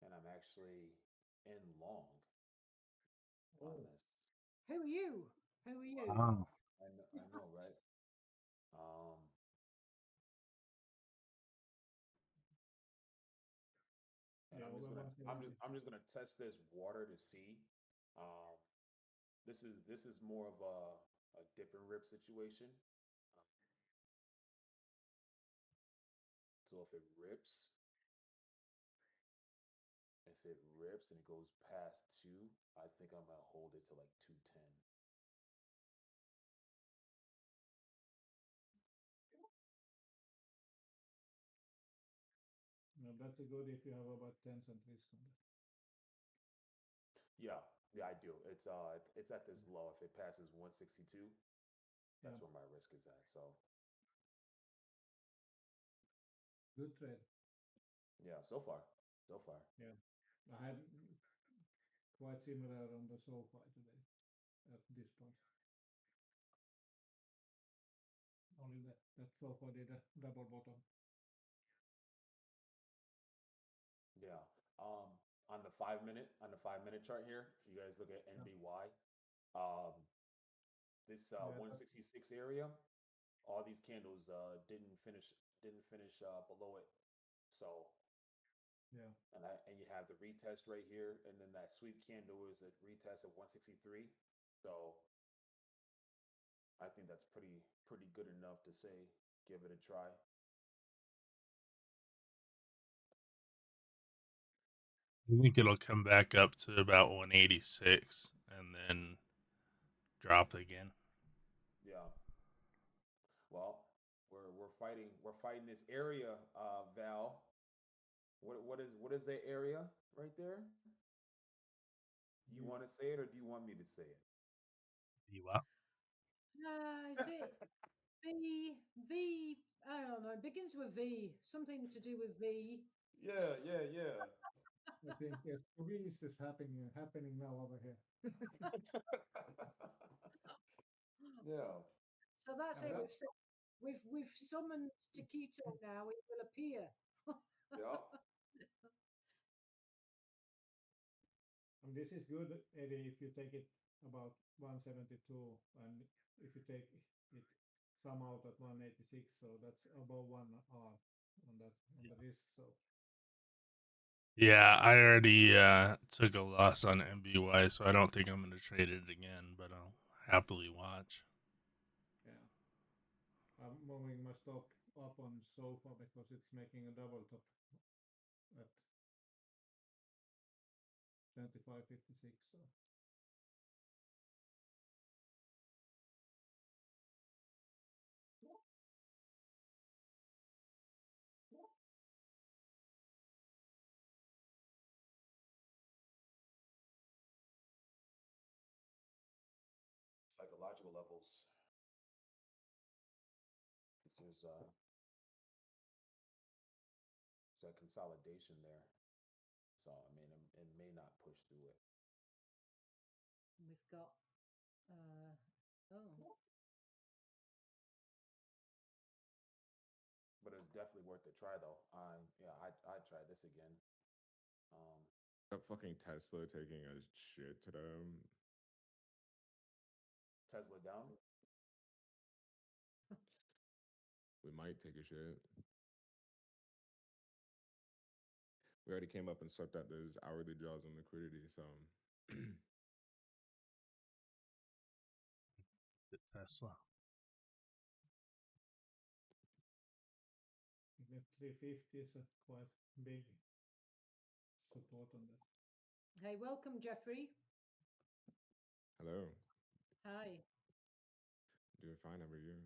Speaker 2: and I'm actually in long on
Speaker 5: Oh,
Speaker 2: this.
Speaker 6: Who are you? Who are you?
Speaker 1: Wow.
Speaker 2: I know, right? Um, and
Speaker 5: yeah,
Speaker 2: I'm just gonna test this water to see. Um, this is more of a dip and rip situation. Uh, So if it rips and it goes past two, I think I'm gonna hold it to like 210.
Speaker 5: no, that's a good if you have about 10% risk on that.
Speaker 2: Yeah, yeah, I do. It's at this low. If it passes 162,
Speaker 5: Yeah,
Speaker 2: that's where my risk is at. So
Speaker 5: good trade.
Speaker 2: yeah, so far.
Speaker 5: Yeah, I had quite similar on the SoFi today at this point. Only that SoFi did a double bottom.
Speaker 2: Yeah. On the 5 minute chart here, if you guys look at
Speaker 5: Yeah,
Speaker 2: NBY, um, this
Speaker 5: yeah,
Speaker 2: 166 area, all these candles didn't finish below it. So
Speaker 5: yeah.
Speaker 2: and you have the retest right here, and then that sweep candle is a retest of 163. So I think that's pretty good enough to say give it a try.
Speaker 1: I think it'll come back up to about 186 and then drop again.
Speaker 2: Yeah. Well, we're fighting this area, Val. What is that area right there? Do you
Speaker 5: You,
Speaker 2: want to say it or do you want me to say it?
Speaker 1: You what?
Speaker 6: Is it V? I don't know. It begins with V. Something to do with V.
Speaker 2: Yeah, yeah, yeah.
Speaker 5: I think yes, squeeze is happening now over here.
Speaker 2: Yeah,
Speaker 6: So that's
Speaker 5: And
Speaker 6: it.
Speaker 5: that,
Speaker 6: We've summoned Taquito now. It will appear.
Speaker 2: yeah.
Speaker 5: and this is good, Eddie, if you take it about 172, and if you take it some out at 186, so that's above 1 R on that on the risk. So
Speaker 1: Yeah, I already took a loss on MBY, so I don't think I'm going to trade it again, but I'll happily watch.
Speaker 5: yeah, I'm moving my stop up on sofa because it's making a double top at 25.56. So
Speaker 2: Psychological levels. 'Cause there's a consolidation there. So I mean, it may not push through it,
Speaker 6: We've got. Oh,
Speaker 2: but it's definitely worth a try though. I try this again. Um,
Speaker 4: That fucking Tesla taking a shit today.
Speaker 2: Tesla down.
Speaker 4: We might take a shit. We already came up and swept out those hourly draws on liquidity, so
Speaker 1: The Tesla.
Speaker 5: the 350 is a quite big support on that.
Speaker 6: hey, welcome, Jeffrey.
Speaker 4: hello.
Speaker 6: Hi.
Speaker 4: Doing fine, how are you?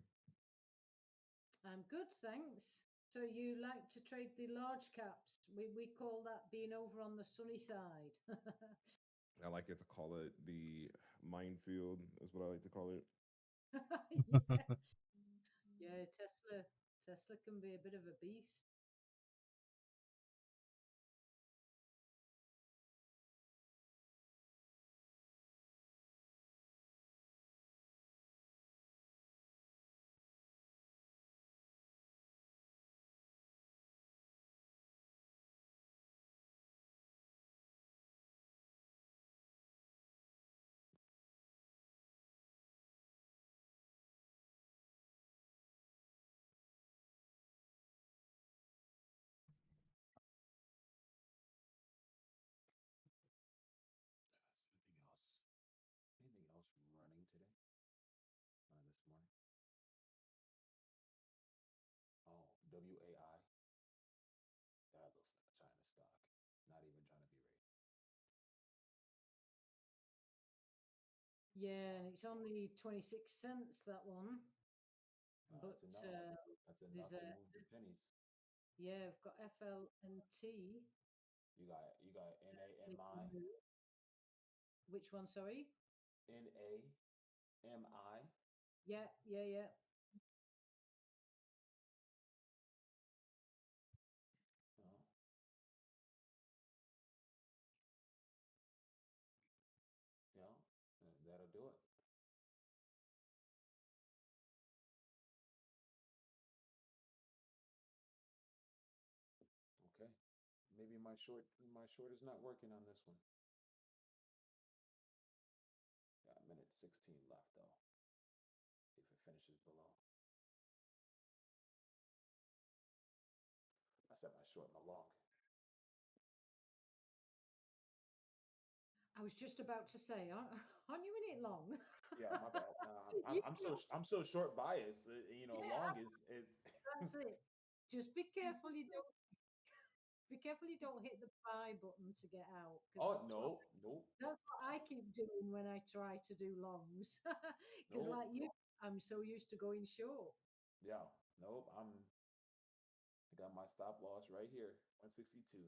Speaker 6: I'm good, thanks. So you like to trade the large caps? We call that being over on the sunny side.
Speaker 4: I like it to call it the minefield, is what I like to call it.
Speaker 6: Yeah. Yeah, Tesla can be a bit of a beast.
Speaker 2: Anything else running today? This morning? Oh, WAI. That looks like a China stock. Not even trying to be rated.
Speaker 6: Yeah, and it's only 26 cents, that one. But
Speaker 2: That's enough. That's
Speaker 6: there's
Speaker 2: enough to
Speaker 6: a,
Speaker 2: move the pennies.
Speaker 6: yeah, I've got FL and T.
Speaker 2: You got NAMI,
Speaker 6: making move. Which one, sorry?
Speaker 2: NAMI.
Speaker 6: Yeah, yeah, yeah.
Speaker 2: Oh, yeah, that'll do it. Okay. Maybe my short is not working on this one. Got a minute 16 left though. If it finishes below. I set my short, my long.
Speaker 6: I was just about to say, aren't you in it long?
Speaker 2: Yeah, my bad.
Speaker 6: You
Speaker 2: I'm so short biased.
Speaker 6: Yeah,
Speaker 2: Long is it.
Speaker 6: that's it. Just be careful you don't hit the buy button to get out, because
Speaker 2: Oh no, nope,
Speaker 6: that's what I keep doing when I try to do longs. Because
Speaker 2: nope.
Speaker 6: like you, I'm so used to going short.
Speaker 2: Yeah, nope. I got my stop loss right here, 162.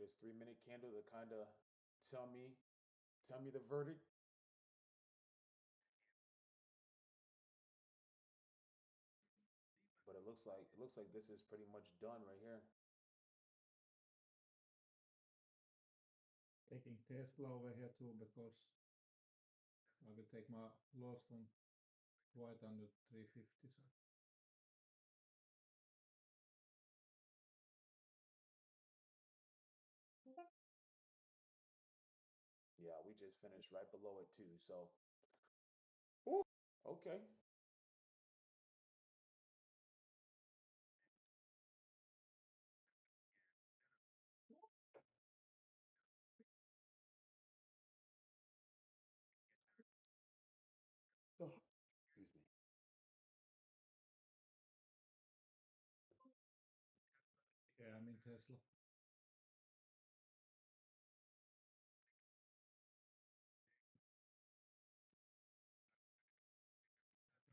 Speaker 2: for this 3 minute candle to kind of tell me the verdict. But it looks like this is pretty much done right here.
Speaker 5: Taking Tesla over here too because I will take my loss from right under 350. So
Speaker 2: Yeah, we just finished right below it too. So, okay. Oh, excuse me.
Speaker 5: yeah, I'm in Tesla.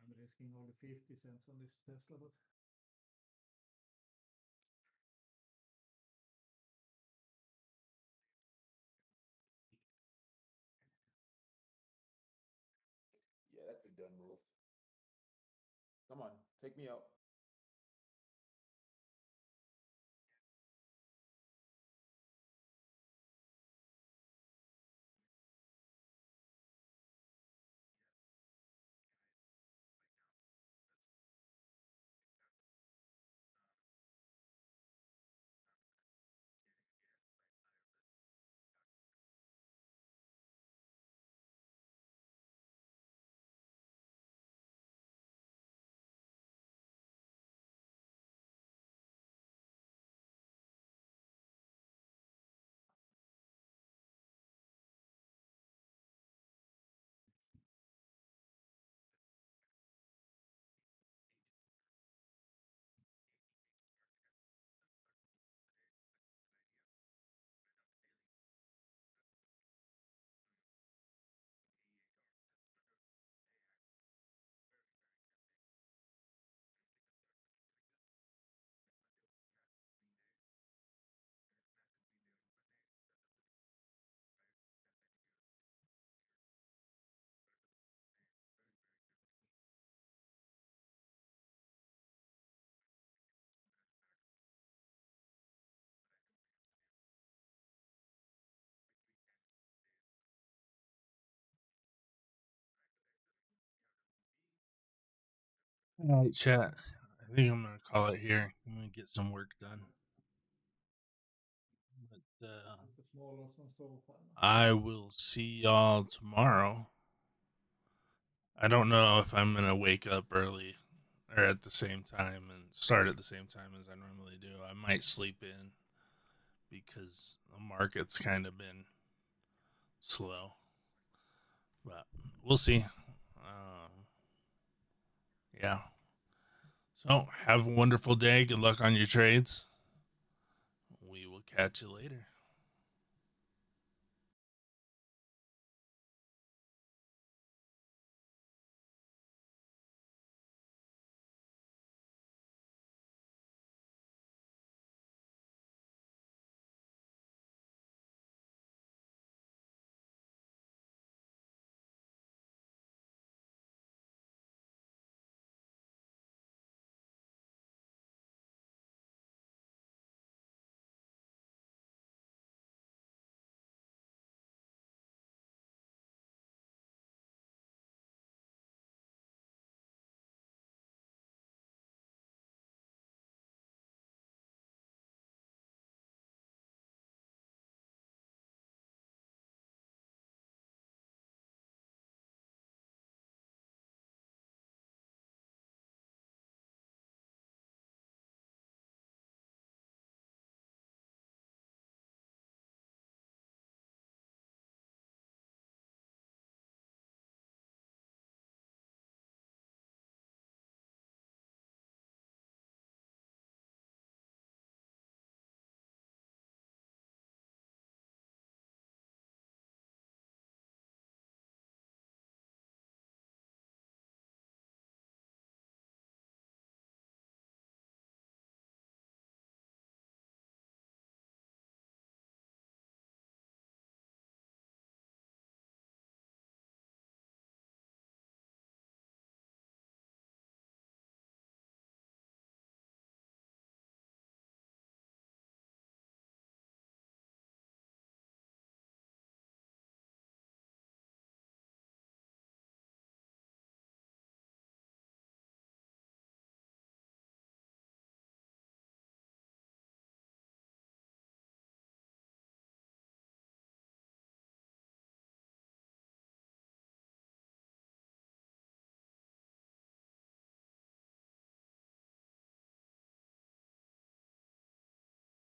Speaker 5: I'm risking only 50 cents on this Tesla, but
Speaker 2: Yeah, that's a done move. Come on, take me out.
Speaker 1: All right, chat. I think I'm gonna call it here. I'm gonna get some work done. But
Speaker 5: the small loss on so far.
Speaker 1: I will see y'all tomorrow. I don't know if I'm gonna wake up early or at the same time and start at the same time as I normally do. I might sleep in because the market's kind of been slow, but we'll see. Yeah. So have a wonderful day. Good luck on your trades. We will catch you later.